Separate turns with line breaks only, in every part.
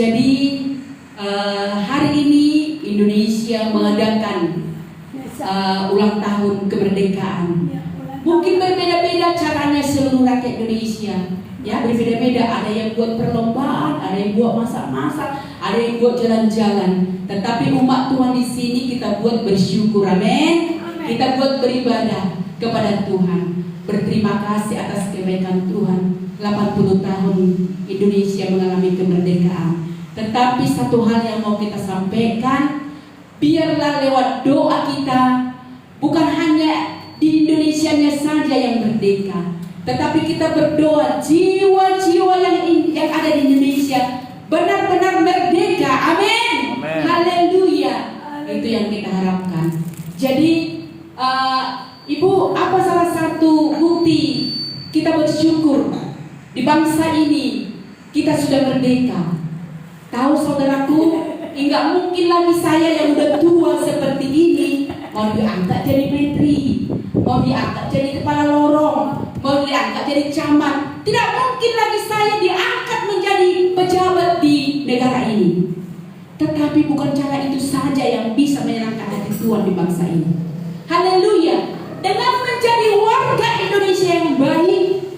Jadi hari ini Indonesia mengadakan ulang tahun kemerdekaan. Mungkin berbeda-beda caranya seluruh rakyat Indonesia. Ya, berbeda-beda. Ada yang buat perlombaan, ada yang buat masak-masak, ada yang buat jalan-jalan. Tetapi umat Tuhan di sini kita buat bersyukur, amin. Kita buat beribadah kepada Tuhan. Berterima kasih atas kebaikan Tuhan. 80 tahun Indonesia mengalami kemerdekaan. Tetapi satu hal yang mau kita sampaikan, biarlah lewat doa kita, bukan hanya di Indonesianya saja yang merdeka, tetapi kita berdoa jiwa-jiwa yang ada di Indonesia benar-benar merdeka. Amin. Haleluya. Itu yang kita harapkan. Jadi Ibu, apa salah satu bukti kita bersyukur di bangsa ini kita sudah merdeka? Tahu saudaraku, enggak mungkin lagi saya yang udah tua seperti ini mau diangkat jadi menteri, mau diangkat jadi kepala lorong, mau diangkat jadi camat. Tidak mungkin lagi saya diangkat menjadi pejabat di negara ini. Tetapi bukan cara itu saja yang bisa menyenangkan hati Tuhan di bangsa ini. Haleluya. Dengan menjadi warga Indonesia yang baik,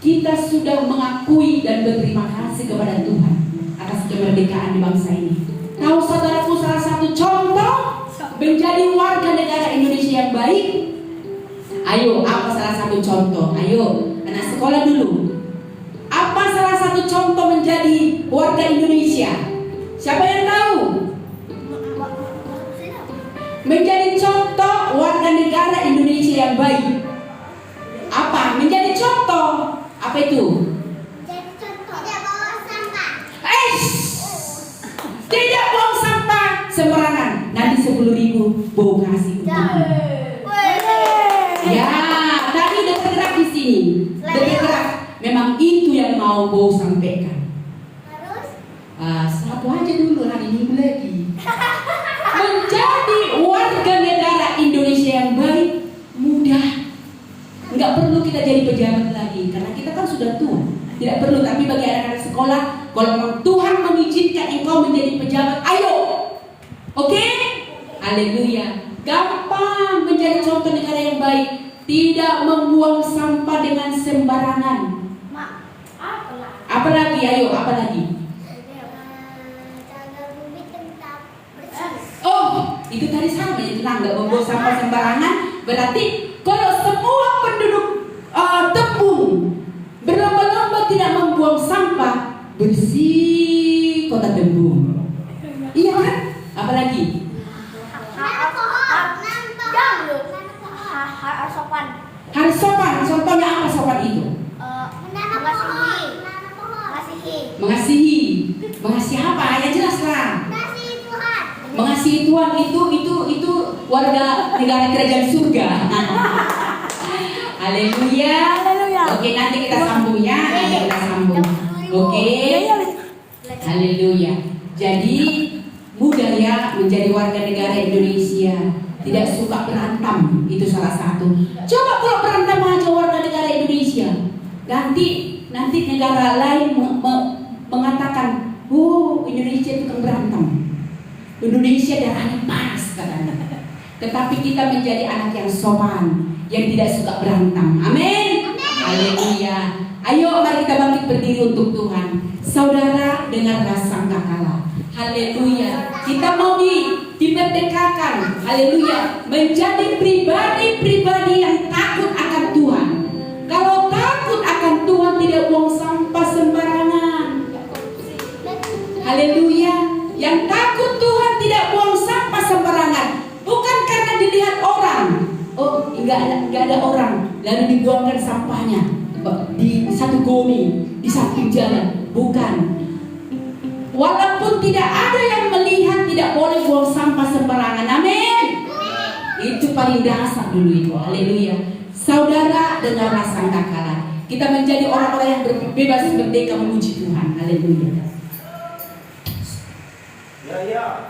kita sudah mengakui dan berterima kasih kepada Tuhan atas kemerdekaan di bangsa ini. Tahu saudaraku, salah satu contoh menjadi warga negara Indonesia yang baik. Ayo, apa salah satu contoh? Ayo, anak sekolah dulu. Apa salah satu contoh menjadi warga Indonesia? Siapa yang tahu? Menjadi contoh warga negara Indonesia yang baik. Apa? Menjadi contoh. Apa itu?
Jadi contoh tidak bawa sampah.
Tidak buang sampah sembarangan. Nanti 10.000 bau kasih untuk ya, tadi udah tergerak di sini. Udah tergerak. Memang itu yang mau bau sampaikan.
Terus?
Satu aja dulu, hari Minggu lagi. Menjadi warga negara Indonesia yang baik mudah. Nggak perlu kita jadi pejabat lagi, karena kita kan sudah tua. Tidak perlu, tapi bagi anak-anak sekolah, kalau memang Tuhan mengizinkan engkau menjadi pejabat, ayo. Oke? Haleluya. Gampang menjadi contoh negara yang baik. Tidak membuang sampah dengan sembarangan. Apa lagi? Ayo, apa lagi?
Jaga bumi tetap bersih.
Oh, itu tadi sama ya, tenang, nggak membuang sampah sembarangan. Berarti kalau semua penduduk Tembung berlomba-lomba tidak membuang sampah, bersih kota Tembung. Iya kan? Apalagi?
Harus sopan.
Harus sopan. Contohnya apa sopan itu? Mengasihi. Mengasihi apa? Ya jelas lah.
Mengasihi Tuhan.
Mengasihi Tuhan itu warga negara kerajaan surga. Haleluya. Oke, nanti kita sambung ya. Nanti kita sambung. Oke. Haleluya. Jadi mudah ya menjadi warga negara Indonesia. Tidak suka berantem, itu salah satu. Coba kalau berantem aja warga negara Indonesia, nanti negara lain mengatakan, oh Indonesia itu kan berantem, Indonesia darahnya panas katanya. Tetapi kita menjadi anak yang sopan, yang tidak suka berantem. Amin. Haleluya. Ayo mari kita bangkit berdiri untuk Tuhan. Saudara, dengarlah sangkakala. Haleluya. Kita mau dimerdekakan. Haleluya. Menjadi pribadi-pribadi yang takut akan Tuhan. Kalau takut akan Tuhan, tidak buang sampah sembarangan. Haleluya. Yang takut Tuhan tidak buang sampah sembarangan. Bukan karena dilihat orang. Oh, enggak ada orang, lalu dibuangkan sampahnya di satu goni, di samping jalan. Bukan. Walaupun tidak ada yang melihat, tidak boleh buang sampah sembarangan. Amin. Itu paling dasar dulu itu. Haleluya. Saudara, dengarlah sangkakala. Kita menjadi orang-orang yang bebas merdeka memuji Tuhan. Haleluya.
Ya.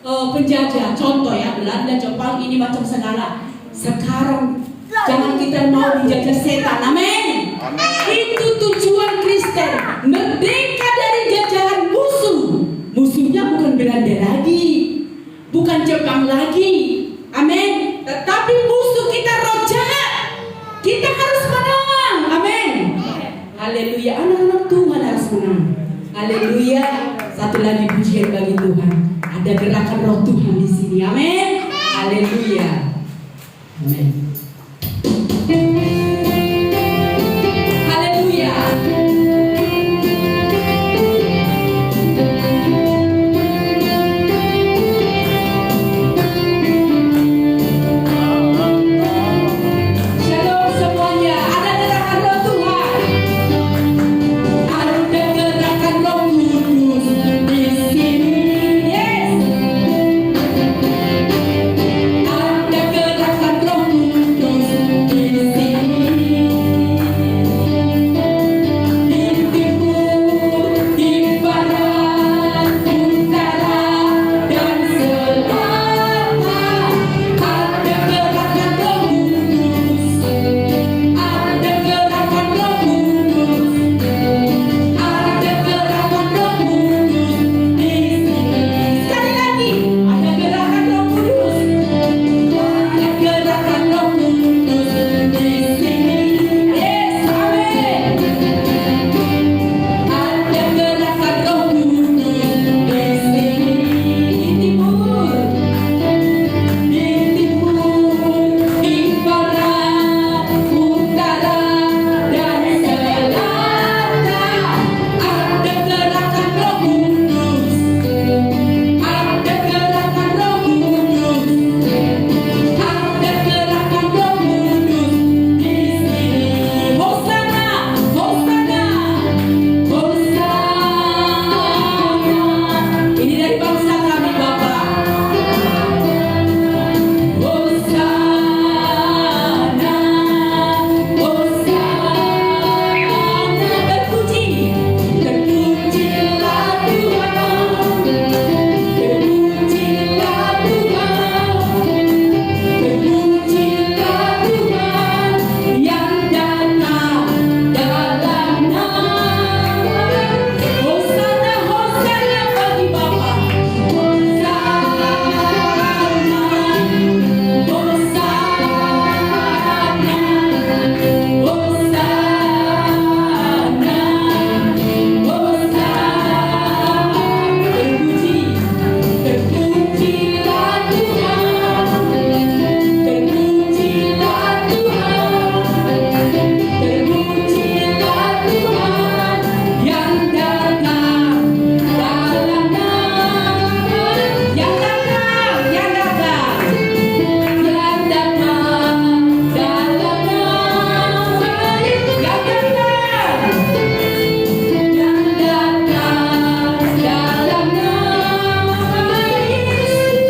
penjajah. Contoh ya, Belanda, Jepang ini macam segala. Sekarang jangan kita mau dijajah setan. Amin. Itu tujuan Kristen, merdeka dari jajahan musuh. Musuhnya bukan Belanda lagi, bukan Jepang lagi. Amin. Tetapi musuh kita roh jahat. Kita harus menang. Amin. Haleluya. Anak-anak Tuhan harus menang. Haleluya. Satu lagi pujian bagi Tuhan. Ada gerakan roh Tuhan di sini. Amin. Haleluya. Amin. Haleluya. Shalom semuanya. Ada gerakan roh Tuhan. Ada gerakan roh Kudus di sini. Yes. Ada gerakan roh Kudus di sini. Di timur, di barat, utara, dan selatan. Ada gerakan roh Kudus. Ada gerakan roh Kudus. Ada gerakan roh Kudus di sini. Sekali lagi, ada gerakan roh Kudus. Ada gerakan roh Kudus di sini. Yes, amin. Ada gerakan roh Kudus di sini. Di timur, di barat, utara, dan selatan. Ada gerakan roh Kudus. Ada gerakan roh Kudus. Ada gerakan roh Kudus di sini. Hosana, Hosana, Hosana. Ini dari bangsa kami, Bapak. Hosana, Hosana. Terpuji, terpujilah Tuhan. Terpujilah Tuhan. Terpujilah Tuhan yang datang dalam nama. Hosana, Hosana bagi Bapa. Hosana, Hosana, Hosana, Hosana. Terpuji, terpujilah Tuhan. Terpujilah Tuhan. Terpujilah Tuhan yang datang dalam nama. Yang datang, yang datang, yang datang dalam nama. Yang datang, yang datang dalam nama Yesus.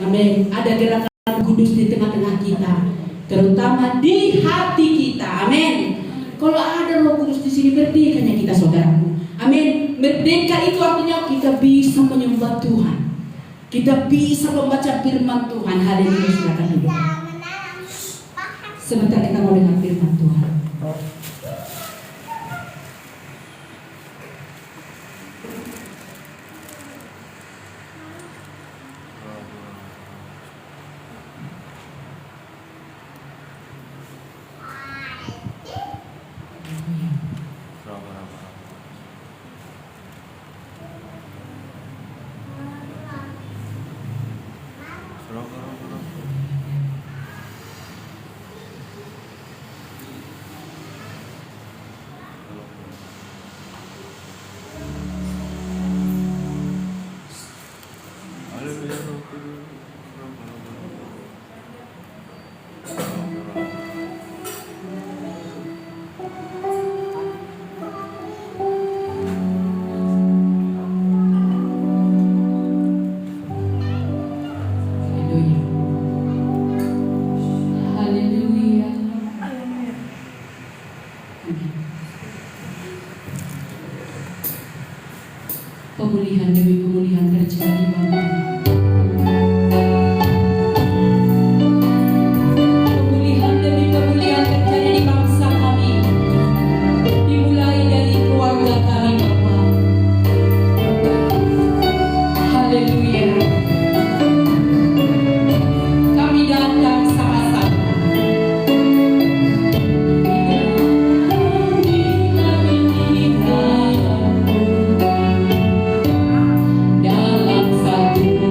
Amin. Ada gerakan kudus di tengah-tengah kita, terutama di hati kita. Amin. Kalau ada Roh Kudus di sini, merdekanya kita, saudaraku. Amin. Merdeka itu artinya kita bisa menyembah Tuhan. Kita bisa membaca firman Tuhan. Haleluya. Silakan duduk. Sebentar kita mau dengar firman Tuhan. pemulihan demi pemulihan terjadi Bapak. Pemulihan demi pemulihan terjadi di bangsa kami, dimulai dari keluarga kami Bapak. Haleluya. Kami datang sama-sama dalam satu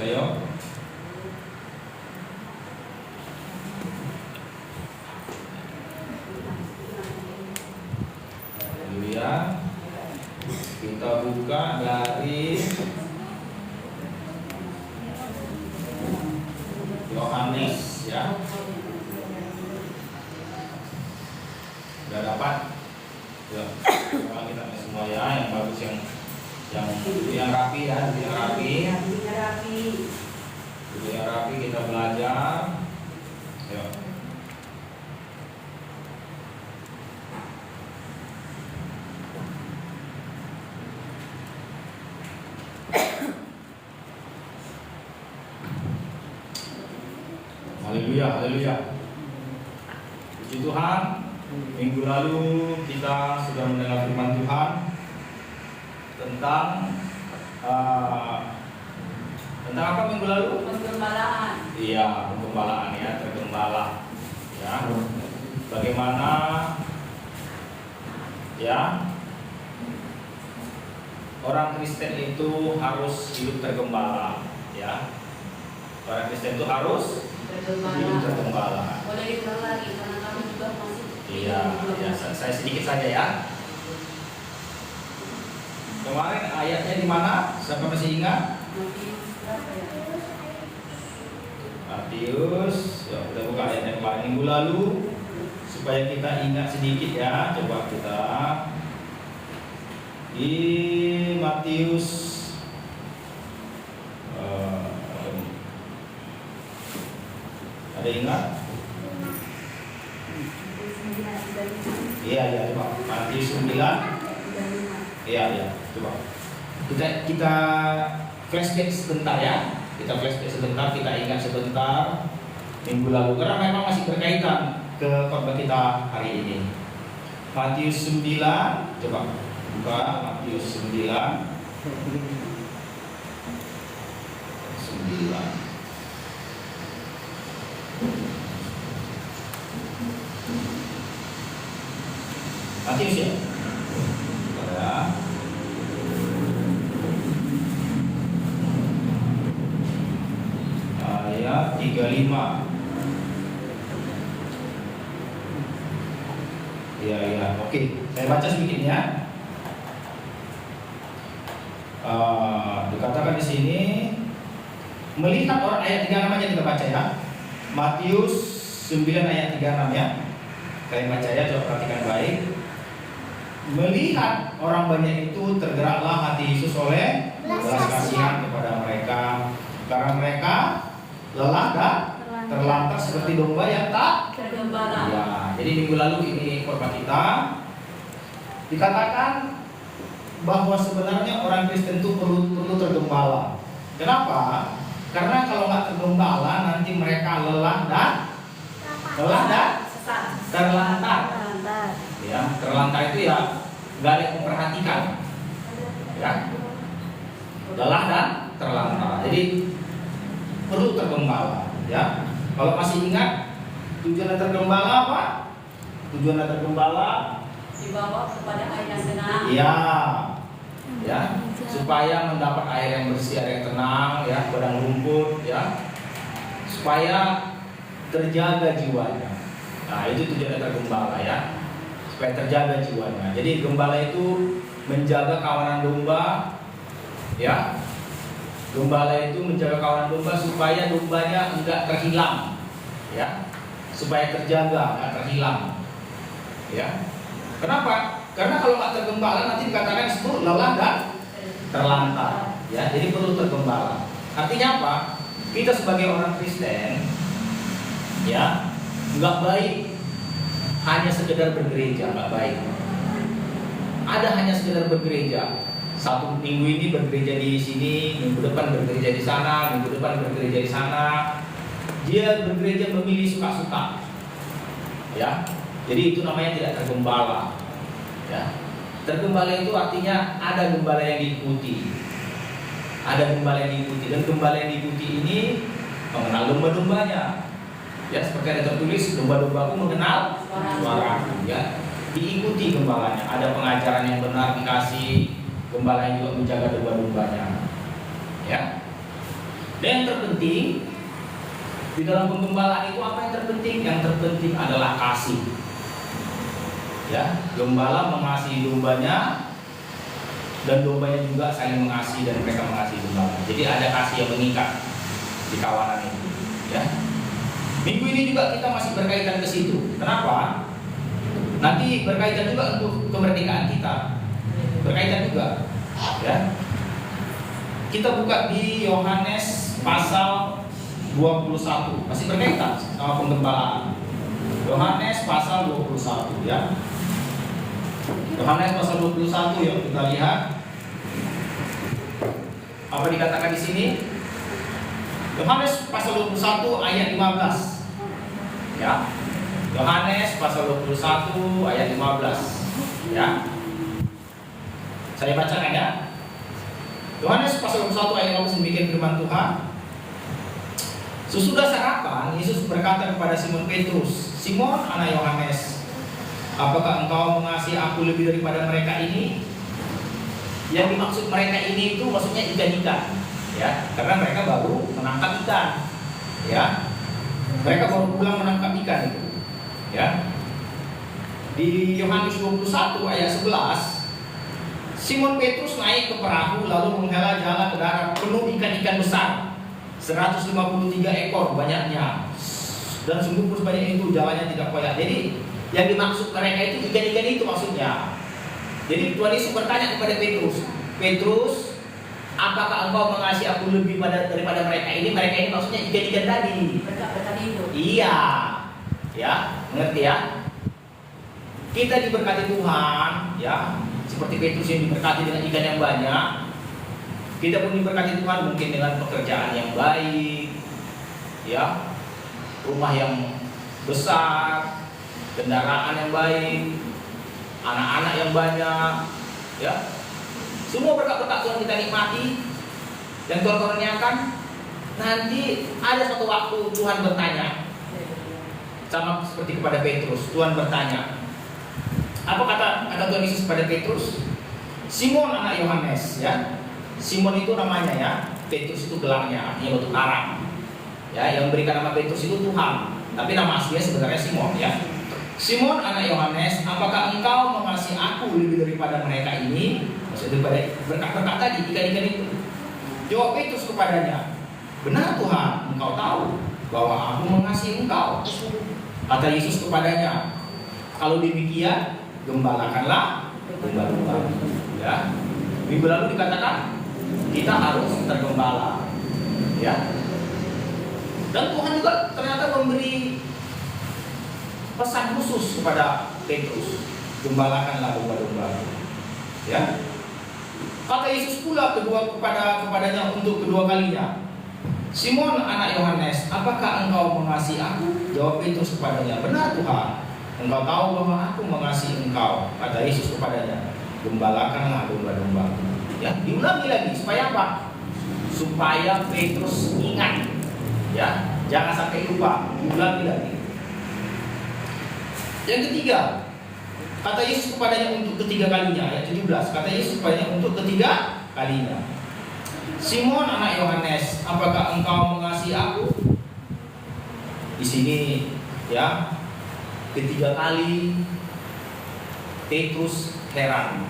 kita yuk. Haleluya. Kita buka dari Yohanes ya. Sudah dapat? Ya. Kalau kita semua ya, yang bagus yang rapi ya, yang rapi. Yang rapi kita belajar. Ya. Haleluya, haleluya. Puji Tuhan. Minggu lalu kita sudah mendengar firman Tuhan tentang apa minggu lalu? Pengembalaan. Iya, pengembalaan ya, tergembala. Ya. Bagaimana ya orang Kristen itu harus hidup tergembala, ya. Orang Kristen itu harus hidup tergembala.
Boleh diulang lagi karena kami juga masih.
Iya, ya, saya sedikit saja ya. Kemarin ayatnya di mana? Siapa masih ingat? Matius. Ya, kita buka ayatnya kemarin minggu lalu supaya kita ingat sedikit ya. Coba kita di Matius ada ingat? Iya, coba Matius 9. Iya, coba. Kita flashback sebentar ya. Kita flashback sebentar, kita ingat sebentar minggu lalu karena memang masih berkaitan ke khotbah kita hari ini. Matius 9, coba buka Matius 9. Matius ya. Pada ayat 35. Iya. Oke, saya baca sedikit ya. Dikatakan di sini melihat orang ayat 36 aja kita baca ya. Matius 9 ayat 36 ya. Saya baca ya, coba perhatikan baik. Melihat orang banyak itu tergeraklah hati Yesus oleh belas kasihan kepada mereka karena mereka lelah dan terlantar seperti domba yang tak
tergembala.
Ya, jadi minggu lalu ini khotbah kita dikatakan bahwa sebenarnya orang Kristen itu perlu tergembala. Kenapa? Karena kalau nggak tergembala nanti mereka lelah dan terlantar. Ya, terlantar itu ya nggak ada yang memperhatikan. Ya, lelah dan terlantar. Jadi perlu tergembala. Ya, kalau masih ingat tujuan tergembala apa? Tujuan tergembala
Dibawa kepada air yang tenang.
Iya, ya, supaya mendapat air yang bersih, air yang tenang, ya, padang rumput, ya, supaya terjaga jiwanya. Nah, itu tujuan tergembala, ya, supaya terjaga jiwanya. Jadi gembala itu menjaga kawanan domba, ya, gembala itu menjaga kawanan domba supaya dombanya enggak terhilang, ya, supaya terjaga, enggak terhilang, ya. Kenapa? Karena kalau nggak tergembala nanti dikatakan itu lelah dan terlantar. Ya, jadi perlu tergembala. Artinya apa? Kita sebagai orang Kristen, ya, nggak baik hanya sekedar bergereja, nggak baik. Ada hanya sekedar bergereja. Satu minggu ini bergereja di sini, minggu depan bergereja di sana, minggu depan bergereja di sana. Dia bergereja memilih suka-suka. Ya. Jadi itu namanya tidak tergembala. Ya. Tergembala itu artinya ada gembala yang diikuti. Ada gembala yang diikuti, dan gembala yang diikuti ini mengenal domba-dombanya. Ya, seperti ada tertulis, domba-dombaku mengenal suaraku, ya. Diikuti gembalanya. Ada pengajaran yang benar dikasih, gembala yang juga menjaga domba-dombanya. Ya. Dan yang terpenting di dalam penggembalaan itu apa yang terpenting? Yang terpenting adalah kasih. Ya, gembala mengasihi dombanya dan dombanya juga saling mengasihi dan mereka mengasihi gembala. Jadi ada kasih yang mengikat di kawanan itu. Ya. Minggu ini juga kita masih berkaitan ke situ. Kenapa? Nanti berkaitan juga untuk kemerdekaan kita. Berkaitan juga. Ya. Kita buka di Yohanes pasal 21. Masih berkaitan sama penggembalaan. Yohanes pasal 21 ya. Yohanes pasal 21 yuk kita lihat. Apa dikatakan di sini? Yohanes pasal 21 ayat 15. Ya. Yohanes pasal 21 ayat 15. Ya. Saya bacakan ya. Yohanes pasal 21 ayat 15 demikian firman Tuhan. Sesudah sarapan, Yesus berkata kepada Simon Petrus, "Simon, anak Yohanes, apakah engkau mengasihi aku lebih daripada mereka ini?" Yang dimaksud mereka ini itu maksudnya ikan-ikan, ya, karena mereka baru menangkap ikan, ya, mereka baru pulang menangkap ikan itu, ya. Di Yohanes 21 ayat 11, Simon Petrus naik ke perahu lalu menghela jala ke darat penuh ikan-ikan besar, 153 ekor banyaknya, dan sungguh sebanyak itu jalannya tidak koyak. Jadi yang dimaksud mereka itu ikan-ikan itu maksudnya. Jadi Tuhan Yesus bertanya kepada Petrus, "Petrus, apakah engkau mengasihi aku lebih daripada mereka ini?" Mereka ini maksudnya ikan-ikan tadi.
Berkat itu.
Iya, ya, mengerti ya? Kita diberkati Tuhan, ya, seperti Petrus yang diberkati dengan ikan yang banyak. Kita pun diberkati Tuhan mungkin dengan pekerjaan yang baik, ya, rumah yang besar, kendaraan yang baik, anak-anak yang banyak, ya. Semua berkat-berkat Tuhan kita nikmati yang Tuhan karuniakan. Nanti ada suatu waktu Tuhan bertanya, sama seperti kepada Petrus. Tuhan bertanya, apa kata Tuhan Yesus kepada Petrus? "Simon, anak Yohanes," ya. Simon itu namanya, ya. Petrus itu gelarnya, artinya batu karang. Ya, yang memberikan nama Petrus itu Tuhan, tapi nama aslinya sebenarnya Simon, ya. "Simon, anak Yohanes, apakah engkau mengasihi aku lebih daripada mereka ini?" Maksudnya daripada berkat-berkat tadi, ikan-ikan itu. Jawab Petrus kepadanya, "Benar Tuhan, engkau tahu bahwa aku mengasihi engkau." Kata Yesus kepadanya, "Kalau demikian, gembalakanlah domba-domba." Ya. Minggu lalu dikatakan kita harus tergembala, ya. Dan Tuhan juga ternyata memberi pesan khusus kepada Petrus, "Gembalakanlah domba-domba." Ya. Kata Yesus pula kepadanya untuk kedua kalinya, "Simon, anak Yohanes, apakah engkau mengasihi aku?" Jawab Petrus kepadanya, "Benar Tuhan, engkau tahu bahwa aku mengasihi engkau." Kata Yesus kepadanya, "Gembalakanlah domba-domba." Ya, diulangi lagi supaya apa? Supaya Petrus ingat, ya, jangan sampai lupa. Diulangi lagi. Yang ketiga, kata Yesus kepadanya untuk ketiga kalinya, ayat 17. Kata Yesus kepadanya untuk ketiga kalinya, "Simon, anak Yohanes, apakah engkau mengasihi aku?" Di sini, ya, ketiga kali Petrus heran.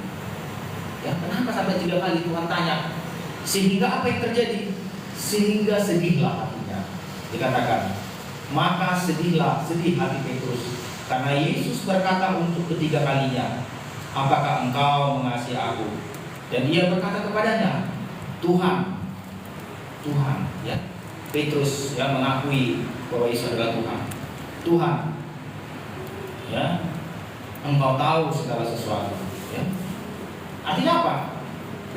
Ya, kenapa sampai 3 kali Tuhan tanya? Sehingga apa yang terjadi? Sehingga sedihlah hatinya. Dikatakan, maka sedih hati Petrus, karena Yesus berkata untuk ketiga kalinya, "Apakah engkau mengasihi aku?" Dan ia berkata kepadanya, "Tuhan." Tuhan, ya. Petrus yang mengakui bahwa Yesus adalah Tuhan. "Tuhan, ya, engkau tahu segala sesuatu." Ya. Artinya apa?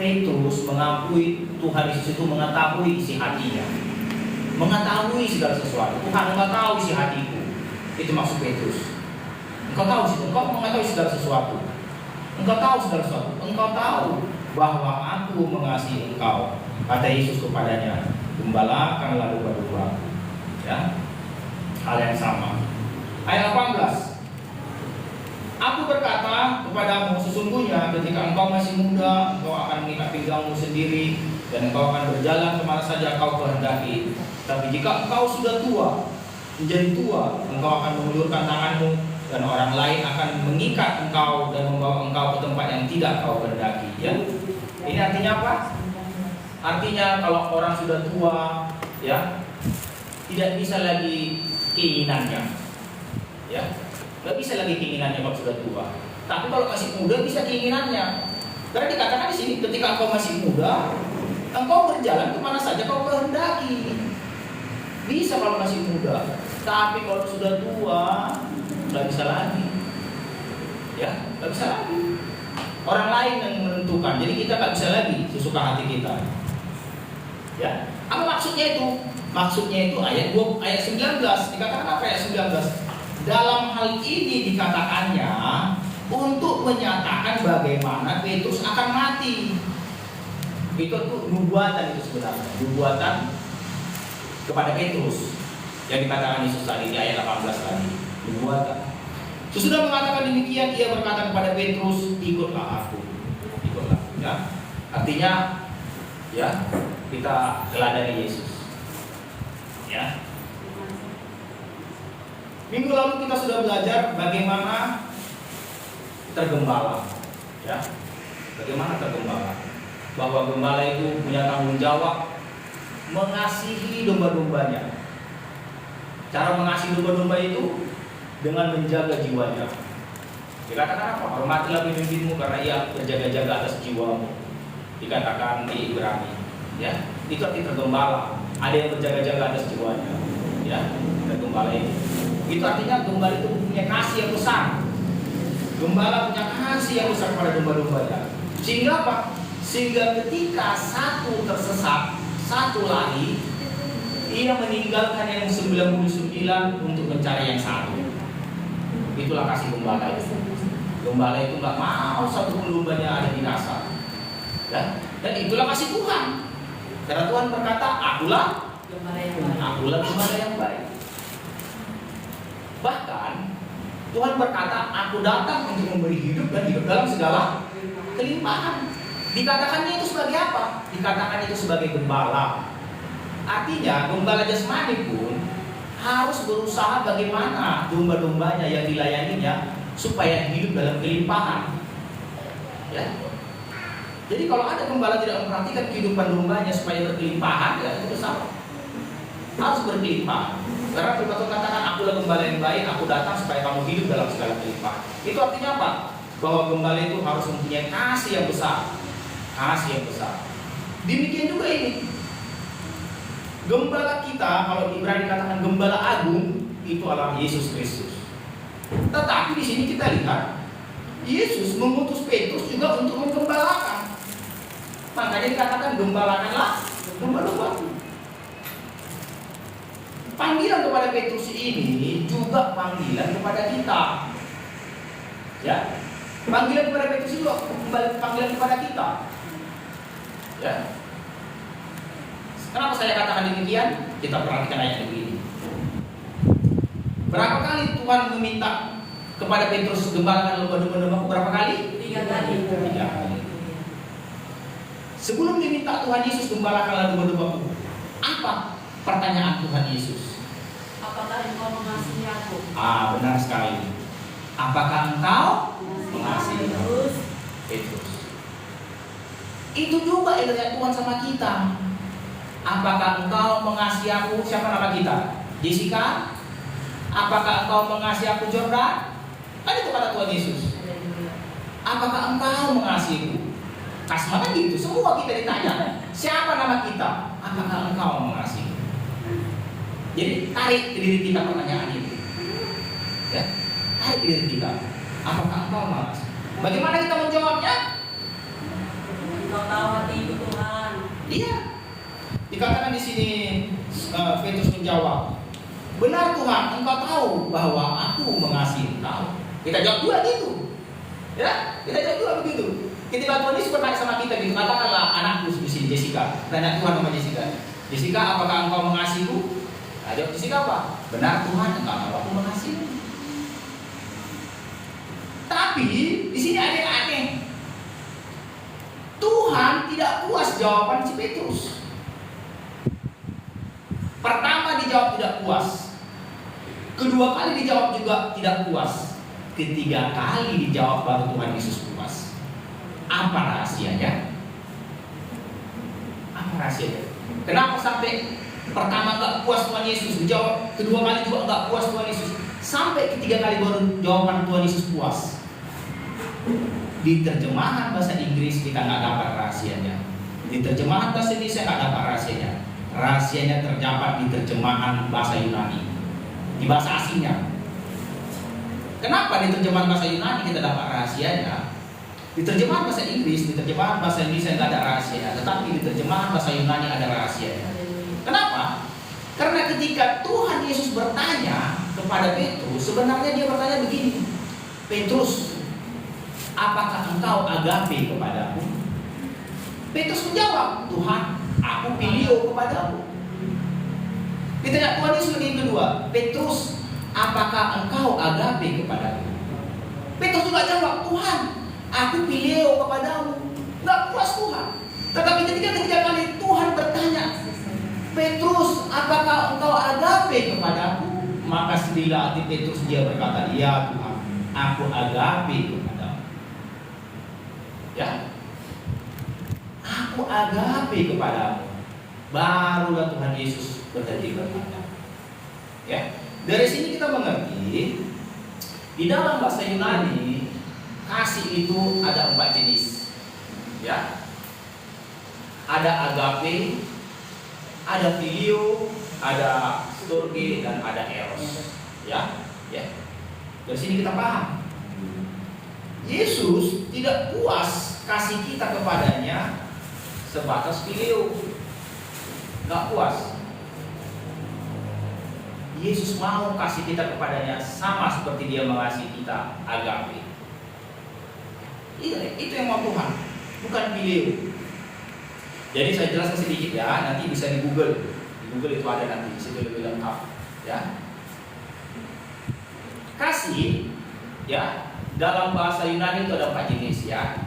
Petrus mengakui Tuhan Yesus itu mengetahui isi hatinya, mengetahui segala sesuatu. "Tuhan, engkau tahu isi hatiku." Itu maksud Petrus. Engkau tahu situ, engkau mengetahui segala sesuatu. Engkau tahu segala sesuatu. Engkau tahu bahwa aku mengasihi engkau. Kata Yesus kepadanya, "Gembalakanlah domba-domba." Ya, hal yang sama. Ayat 18. "Aku berkata kepadamu, sesungguhnya ketika engkau masih muda, engkau akan mengikat pinggangmu sendiri, dan engkau akan berjalan kemana saja kau kehendaki. Tapi jika engkau sudah tua, menjadi tua, engkau akan mengulurkan tanganmu dan orang lain akan mengikat engkau dan membawa engkau ke tempat yang tidak kau kehendaki. Ya, ini artinya apa? Artinya kalau orang sudah tua, ya, tidak bisa lagi keinginannya, ya, nggak bisa lagi keinginannya kalau sudah tua. Tapi kalau masih muda bisa keinginannya. Karena dikatakan di sini, ketika engkau masih muda, engkau berjalan kemana saja kau kehendaki. Bisa kalau masih muda. Tapi kalau sudah tua, nggak bisa lagi. Ya, nggak bisa lagi. Orang lain yang menentukan. Jadi kita nggak bisa lagi sesuka hati kita. Ya, apa maksudnya itu? Maksudnya itu ayat 19. Dikatakan apa ayat 19? Dalam hal ini dikatakannya untuk menyatakan bagaimana Petrus akan mati. Itu nubuatan itu sebenarnya, nubuatan kepada Petrus yang dikatakan Yesus tadi di ayat 18 tadi, nubuatan. Sesudah mengatakan demikian, ia berkata kepada Petrus, ikutlah aku, ikutlah. Ya, artinya, ya, kita teladani Yesus. Ya. Minggu lalu kita sudah belajar bagaimana tergembala, ya, bagaimana tergembala, bahwa gembala itu punya tanggung jawab mengasihi domba-dombanya. Cara mengasihi domba-domba itu dengan menjaga jiwanya. Dikatakan apa? Hormatilah pemimpinmu karena ia berjaga-jaga atas jiwamu. Dikatakan di Ibrani, ya, itu arti tergembala. Ada yang berjaga-jaga atas jiwanya, ya, tergembala itu. Itu artinya gembala itu punya kasih yang besar. Gembala punya kasih yang besar kepada domba-dombanya. Sehingga apa? Sehingga ketika satu tersesat, satu lari, ia meninggalkan yang 99 untuk mencari yang satu. Itulah kasih gembala itu. Gembala itu nggak mau satu pun dombanya ada binasa. Ya? Dan itulah kasih Tuhan. Karena Tuhan berkata, akulah gembala yang baik. Bahkan Tuhan berkata, aku datang untuk memberi hidup dan hidup dalam segala kelimpahan. Dikatakannya itu sebagai apa? Dikatakan itu sebagai gembala. Artinya gembala jasmani pun harus berusaha bagaimana domba-dombanya yang dilayaninya supaya hidup dalam kelimpahan. Ya. Jadi kalau ada gembala tidak memperhatikan kehidupan dombanya supaya berkelimpahan, ya itu salah. Harus berkelimpahan. Karena firman Tuhan katakan, akulah gembala yang baik, aku datang supaya kamu hidup dalam segala kelimpahan. Itu artinya apa? Bahwa gembala itu harus mempunyai kasih yang besar. Kasih yang besar. Demikian juga ini. Gembala kita, kalau di Ibrani dikatakan gembala agung, itu adalah Yesus Kristus. Tetapi di sini kita lihat, Yesus mengutus Petrus juga untuk menggembalakan. Makanya dikatakan gembalakanlah domba-dombaku. Panggilan kepada Petrus ini juga panggilan kepada kita. Ya. Panggilan kepada Petrus juga panggilan kepada kita. Ya. Kenapa saya katakan demikian? Kita perhatikan ayat ini. Berapa kali Tuhan meminta kepada Petrus gembalakan domba-dombaku? Berapa kali?
3 kali.
3 kali. Sebelum diminta Tuhan Yesus gembalakanlah domba-dombaku, apa pertanyaan Tuhan Yesus?
Apakah engkau mengasihi aku?
Benar sekali. Apakah engkau mengasihi Petrus? Itu juga yang Tuhan sama kita. Apakah engkau mengasihi aku? Siapa nama kita? Jessica? Apakah engkau mengasihi aku, Jordan? Kan itu kata Tuhan Yesus. Apakah engkau mengasihiku? Kasmanan gitu, semua kita ditanya. Siapa nama kita? Apakah engkau mengasihi? Jadi tarik ke diri kita pertanyaan ini. Ya, tarik ke diri kita. Apakah engkau mengasihi? Bagaimana kita menjawabnya?
Engkau tahu hati itu Tuhan.
Iya. Dikatakan di sini Petrus menjawab, benar Tuhan, engkau tahu bahwa aku mengasihi engkau. Kita jawab dua gitu. Ya, kita jawab dua begitu. Ketika Tuhan Yesus bertanya sama kita gitu, katakanlah anakku di sini Jessica. Tanya Tuhan sama Jessica. Jessica, apakah engkau mengasihiku? Nah, jawab Jessica apa? Benar Tuhan, engkau tahu aku mengasihimu. Tapi di sini ada yang aneh. Tuhan Tuhan tidak puas jawaban si Petrus. Pertama dijawab tidak puas, kedua kali dijawab juga tidak puas, ketiga kali dijawab baru Tuhan Yesus puas. Apa rahasianya? Apa rahasianya? Kenapa sampai pertama nggak puas Tuhan Yesus dijawab, kedua kali juga nggak puas Tuhan Yesus, sampai ketiga kali baru jawaban Tuhan Yesus puas? Di terjemahan bahasa Inggris kita nggak dapat rahasianya. Di terjemahan bahasa Indonesia nggak dapat rahasianya. Rahasianya terdapat di terjemahan bahasa Yunani, di bahasa asingnya. Kenapa di terjemahan bahasa Yunani kita dapat rahasianya? Di terjemahan bahasa Inggris, di terjemahan bahasa Indonesia nggak ada rahasianya, tetapi di terjemahan bahasa Yunani ada rahasianya. Kenapa? Karena ketika Tuhan Yesus bertanya kepada Petrus, sebenarnya dia bertanya begini, Petrus, apakah engkau agape kepadaku? Petrus menjawab, Tuhan, aku pilio kepadamu. Ditanya Tuhan Yesus lagi yang kedua, Petrus, apakah engkau agape kepadaku? Petrus juga jawab, Tuhan, aku pilio kepadamu. Nggak puas Tuhan. Tetapi ketiga kali Tuhan bertanya, Petrus, apakah engkau agape kepadaku? Maka sedihlah hati Petrus, dia berkata, ya Tuhan, aku agape kepadamu. Ya, aku agape kepadamu. Barulah Tuhan Yesus berhenti berkata. Ya, dari sini kita mengerti di dalam bahasa Yunani kasih itu ada 4 jenis. Ya, ada agape, ada filio, ada storge, dan ada eros. Ya, ya. Dari sini kita paham. Yesus tidak puas kasih kita kepadanya sebatas filio. Nggak puas. Yesus mau kasih kita kepadanya sama seperti dia mengasihi kita, agape. Itu yang mau Tuhan, bukan filio. Jadi saya jelaskan sedikit ya, nanti bisa di Google. Di Google itu ada nanti, di situ lebih lengkap. Ya. Kasih, ya, dalam bahasa Yunani itu ada 4 jenis ya.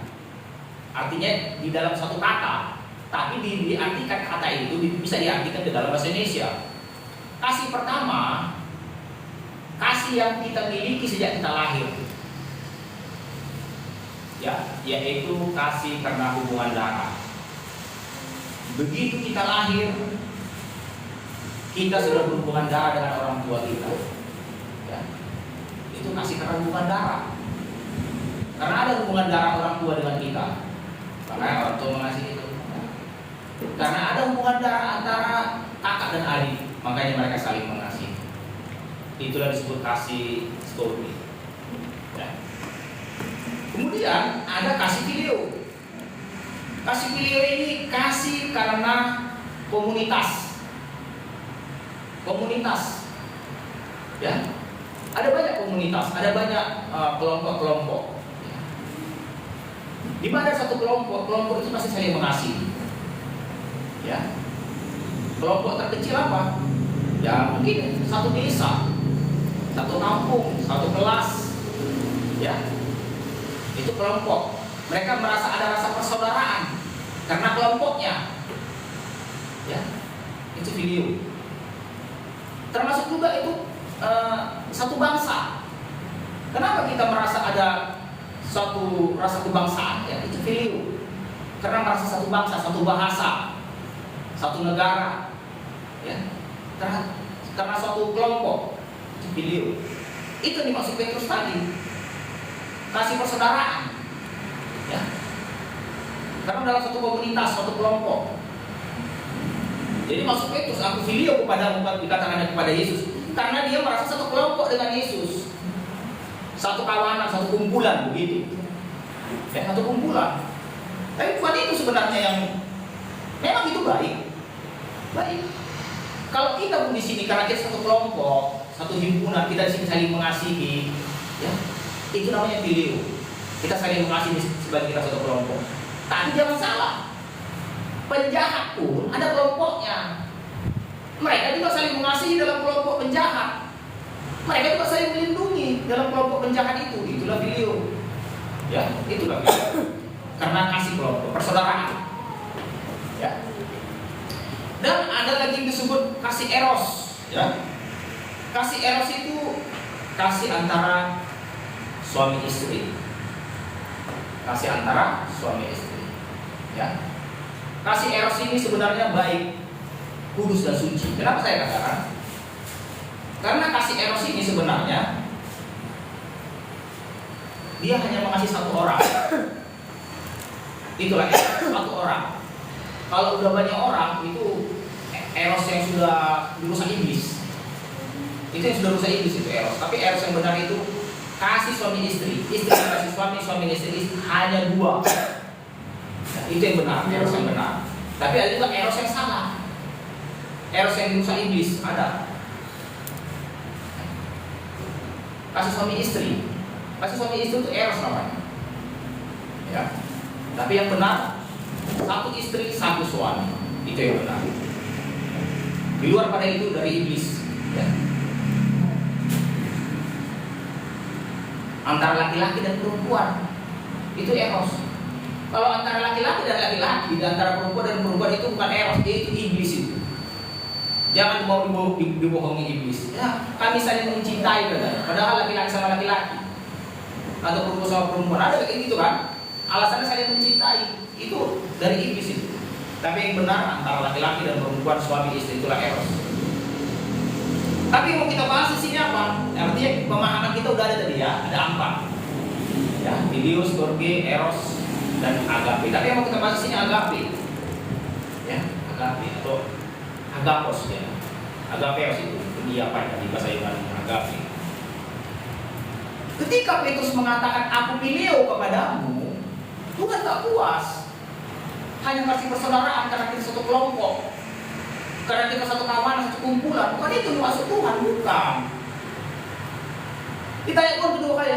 Artinya di dalam satu kata, tapi diartikan kata itu bisa diartikan di dalam bahasa Indonesia. Kasih pertama, kasih yang kita miliki sejak kita lahir. Ya, yaitu kasih karena hubungan darah. Begitu kita lahir, kita sudah berhubungan darah dengan orang tua kita. Ya. Itu kasih karena hubungan darah. Karena ada hubungan darah orang tua dengan kita, makanya orang tua mengasihi itu. Karena ada hubungan darah antara kakak dan adik, makanya mereka saling mengasihi. Itulah disebut kasih storge. Ya. Kemudian ada kasih filio. Kasih filio ini kasih karena komunitas. Komunitas. Ya. Ada banyak komunitas, ada banyak kelompok-kelompok. Di mana satu kelompok itu pasti saling mengasihi. Ya. Kelompok terkecil apa? Ya mungkin satu desa, satu kampung, satu kelas. Ya. Itu kelompok. Mereka merasa ada rasa persaudaraan karena kelompoknya. Ya. Itu filio. Termasuk juga itu satu bangsa. Kenapa kita merasa ada suatu rasa kebangsaan? Ya, itu filio. Karena merasa satu bangsa, satu bahasa, satu negara. Ya. Karena suatu kelompok. Itu filio. Itu dimaksud Petrus tadi. Kasih persaudaraan. Ya. Karena dalam satu komunitas, satu kelompok. Jadi maksud Petrus, aku filio kepada umat, dikatakannya kepada Yesus. Karena dia merasa satu kelompok dengan Yesus, satu kawanan, satu kumpulan begitu. Ya, satu kumpulan. Tapi bukan itu sebenarnya yang memang itu baik. Baik. Kalau kita pun di sini karena kita satu kelompok, satu himpunan, kita di sini saling mengasihi, ya, itu namanya filio. Kita saling mengasihi sebagai kita satu kelompok. Tapi jangan salah. Penjahat pun ada kelompoknya. Mereka juga saling mengasihi dalam kelompok penjahat. Mereka juga saling melindungi dalam kelompok penjahat itu. Itulah filio. Ya, itulah filio. karena kasih kelompok, persaudaraan. Ya. Dan ada lagi yang disebut kasih eros, ya. Kasih eros itu kasih antara suami istri. Kasih antara suami istri. Ya. Kasih eros ini sebenarnya baik, kudus dan suci. Kenapa saya katakan? Karena kasih eros ini sebenarnya dia hanya mengasihi satu orang. Itulah eros, satu orang. Kalau udah banyak orang itu eros yang sudah dirusak iblis. Itu yang sudah rusak iblis itu eros. Tapi eros yang benar itu kasih suami istri, istri kasih suami, suami istri hanya dua. Nah, itu yang benar, eros yang benar. Tapi ada juga eros yang salah. Eros yang dirusak iblis ada. Kasih suami istri. Kasih suami istri itu eros namanya. Ya. Tapi yang benar satu istri, satu suami. Itu yang benar. Di luar pada itu dari iblis. Ya. Antara laki-laki dan perempuan itu eros. Kalau antara laki-laki dan laki-laki, dan antara perempuan dan perempuan itu bukan eros, itu iblis itu. Jangan mau dibohongi iblis. Ya, kami saling mencintai kan. Padahal laki-laki sama laki-laki atau perempuan sama perempuan ada kayak gitu kan? Alasannya saling mencintai itu dari iblis itu. Tapi yang benar antara laki-laki dan perempuan, suami istri, itulah eros. Tapi mau kita bahas di sini apa? Artinya pemahaman kita udah ada tadi ya, ada 4. Ya, Filius, Storge, Eros, dan Agape. Tapi yang mau kita bahas di sini Agape. Ya, Agape atau Agapos ya. Agapeos itu pendiapan di bahasa Yunani, Agape. Ketika Petrus mengatakan aku pilih kepadamu, Tuhan tak puas hanya kasih persaudaraan karena kita satu kelompok, karena kita satu kawanan, satu kumpulan. Bukan itu maksud Tuhan, bukan. Ditanya Tuhan kedua kali,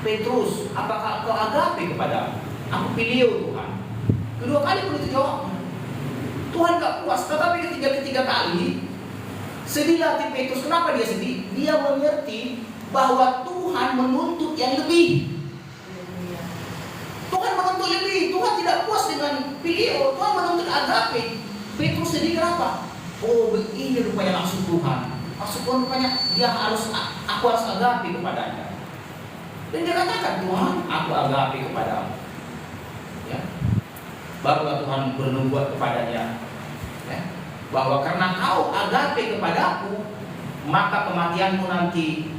Petrus, apakah kau agape kepadamu? Aku pilih Tuhan. Kedua kali pun itu jawabnya. Tuhan gak puas, tetapi ketiga kali sedihlah hati Petrus. Kenapa dia sedih? Dia mengerti bahwa Tuhan menuntut yang lebih. Tuhan menuntut lebih. Tuhan tidak puas dengan pilih. Tuhan menuntut agape. Petrus sedih kenapa? Oh, ini rupanya maksud Tuhan. Maksud Tuhan rupanya aku harus agape kepadanya. Dan dia katakan, Tuhan, aku agape kepadamu. Ya. Barulah Tuhan bernubuat kepadanya, ya, bahwa karena kau agape kepadaku, maka kematianmu nanti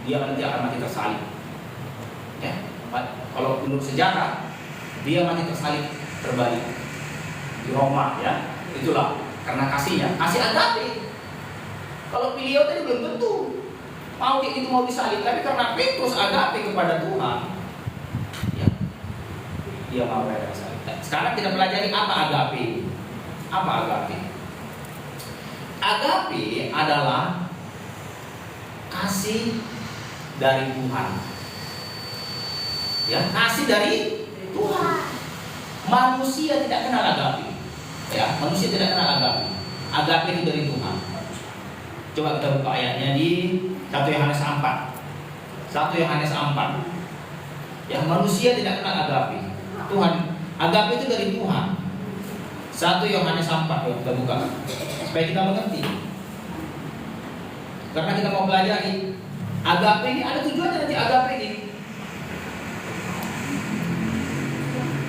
dia nanti akan mati tersalib. Ya. Kalau menurut sejarah, dia mati tersalib terbalik di Roma, ya. Itulah karena kasihnya, kasih agape. Kalau Filio tadi belum tentu mau itu mau disalib, tapi karena Petrus agape kepada Tuhan, ya, dia mau rela salib. Sekarang kita pelajari apa agape. Apa agape? Agape adalah kasih dari Tuhan. Ya, kasih dari Tuhan. Manusia tidak kenal agape. Ya, manusia tidak kenal agape. Agape itu dari Tuhan. Coba kita buka ayatnya di 1 Yohanes 4. 1 Yohanes 4. Ya, manusia tidak kenal agape. Tuhan, agape itu dari Tuhan. 1 Yohanes 4, kita buka supaya kita mengerti. Karena kita mau pelajari agape ini ada tujuannya nanti agape ini.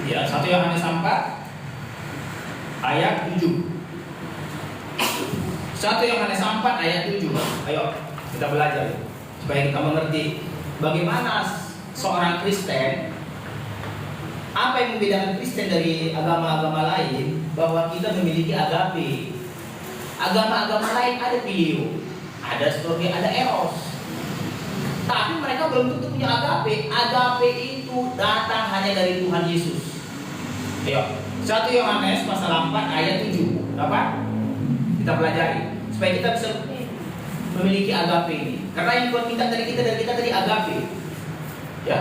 Ya, 1 Yohanes 4 ayat 7. 1 Yohanes 4 ayat 7. Ayo kita belajar supaya kita mengerti bagaimana seorang Kristen, apa yang membedakan Kristen dari agama-agama lain, bahwa kita memiliki agape. Agama-agama lain ada filio, ada storge, ada eros. Tapi mereka belum tentu punya agape. Agape itu datang hanya dari Tuhan Yesus. Ayo, 1 Yohanes pasal 4 ayat 7. Dapat? Kita pelajari supaya kita bisa memiliki agape ini. Karena yang Tuhan minta dari kita tadi agape. Ya.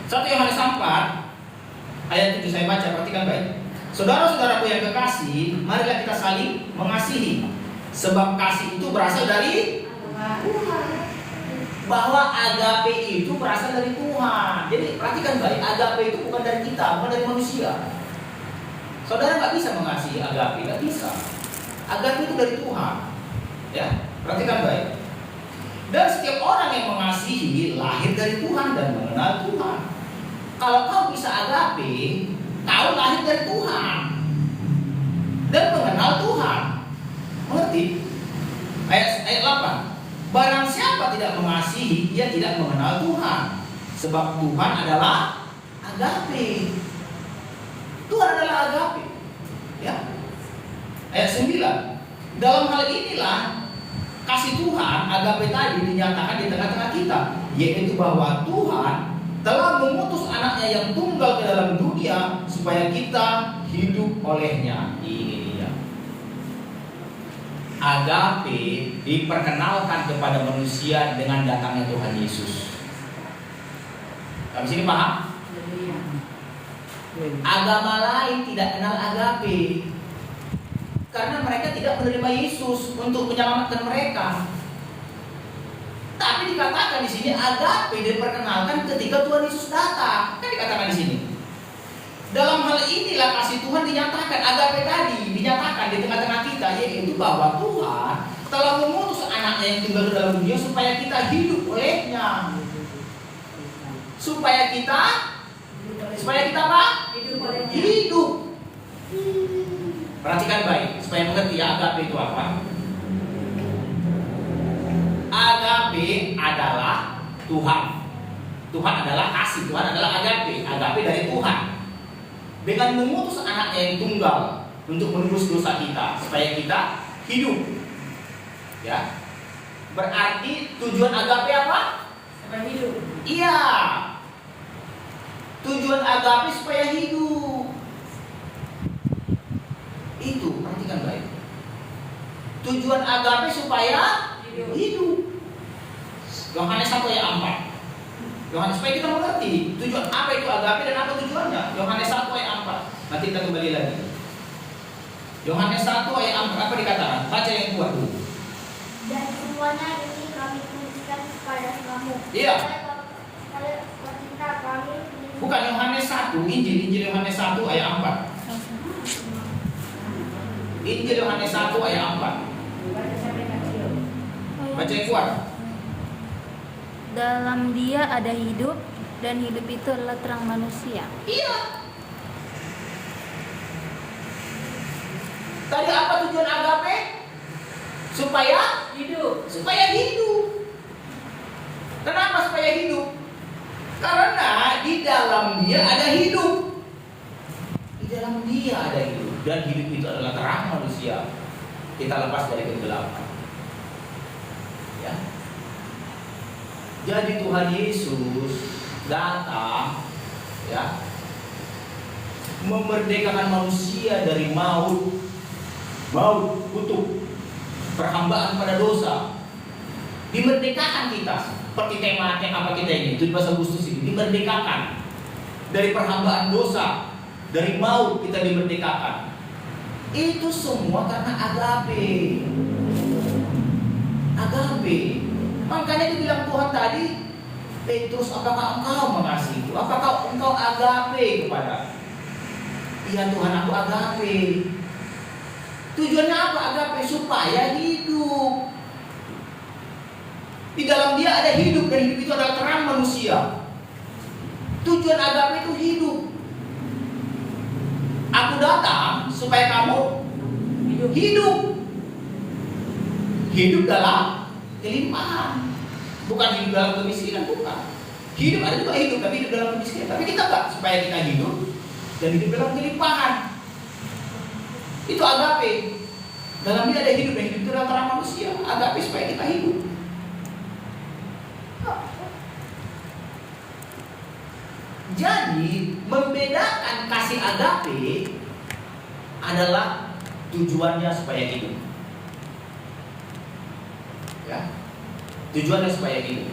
1 Yohanes 4 ayat 7 saya baca, perhatikan baik. Saudara-saudaraku yang kekasih, marilah kita saling mengasihi, sebab kasih itu berasal dari Tuhan. bahwa agape itu berasal dari Tuhan. Jadi perhatikan baik, agape itu bukan dari kita, bukan dari manusia. Saudara nggak bisa mengasihi agape, nggak bisa. Agape itu dari Tuhan. Ya, perhatikan baik. Dan setiap orang yang mengasihi lahir dari Tuhan dan mengenal Tuhan. Kalau kau bisa agape, kau lahir dari Tuhan dan mengenal Tuhan. Mengerti? Ayat 8. Barang siapa tidak mengasihi, ia tidak mengenal Tuhan. Sebab Tuhan adalah agape. Tuhan adalah agape. Ya. Ayat 9. Dalam hal inilah kasih Tuhan, agape tadi dinyatakan di tengah-tengah kita, yaitu bahwa Tuhan telah mengutus anaknya yang tunggal ke dalam dunia supaya kita hidup olehnya. Ini dia. Agape diperkenalkan kepada manusia dengan datangnya Tuhan Yesus. Kami sini paham? Agama lain tidak kenal agape karena mereka tidak menerima Yesus untuk menyelamatkan mereka. Tapi dikatakan di sini agape diperkenalkan ketika Tuhan Yesus datang. Kan dikatakan di sini. Dalam hal inilah kasih Tuhan dinyatakan, agape tadi dinyatakan di tengah-tengah kita, yaitu bahwa Tuhan telah mengutus anaknya yang tinggal di dalam dunia supaya kita hidup olehnya. Supaya kita apa? Hidup. Perhatikan baik, supaya mengerti ya agape itu apa. Agape adalah Tuhan. Tuhan adalah kasih, Tuhan adalah agape. Agape dari Tuhan. Dengan mengutus anaknya yang tunggal untuk menebus dosa kita supaya kita hidup. Ya. Berarti tujuan agape apa?
Supaya hidup.
Iya. Tujuan agape supaya hidup. Itu, perhatikan baik. Tujuan agape supaya hidup. Yohanes 1 ayat 4. Yohanes, supaya kita mengerti tujuan apa itu agape dan apa tujuannya. Yohanes 1 ayat 4. Nanti kita kembali lagi. Yohanes 1 ayat 4 apa dikatakan? Baca yang kuat dulu.
Dan semuanya ini kami tuliskan kepada kamu.
Iya.
Supaya cinta kami.
Bukan Yohanes 1, Injil Yohanes 1 ayat 4. Injil Yohanes 1 ayat 4. Baca yang kuat.
Dalam Dia ada hidup, dan hidup itu adalah terang manusia.
Iya. Tadi apa tujuan agape? Supaya
Hidup.
Supaya hidup. Kenapa supaya hidup? Karena di dalam Dia ada hidup. Di dalam Dia ada hidup, dan hidup itu adalah terang manusia. Kita lepas dari kegelapan. Ya. Jadi Tuhan Yesus datang, ya, memerdekakan manusia dari maut, kutuk, perhambaan pada dosa. Dimerdekakan kita, seperti tema apa kita ini, 17 Agustus ini, dimerdekakan dari perhambaan dosa, dari maut kita dimerdekakan. Itu semua karena agape. Agape. Makanya dibilang Tuhan tadi, Petrus, apakah engkau mengasihiku? Apakah engkau agape kepada? Iya Tuhan, aku agape. Tujuannya apa agape? Supaya hidup. Di dalam Dia ada hidup, dan hidup itu adalah terang manusia. Tujuan agape itu hidup. Aku datang supaya kamu hidup. Hidup dalam kelimpahan. Bukan hidup dalam kemiskinan, bukan. Hidup ada juga hidup, tapi hidup dalam kemiskinan. Tapi kita enggak, supaya kita hidup dan hidup dalam kelimpahan. Itu agape. Dalam Dia ada hidup, dan hidup itu adalah terang manusia. Agape supaya kita hidup. Jadi membedakan kasih agape adalah tujuannya supaya hidup. Ya. Tujuannya supaya hidup.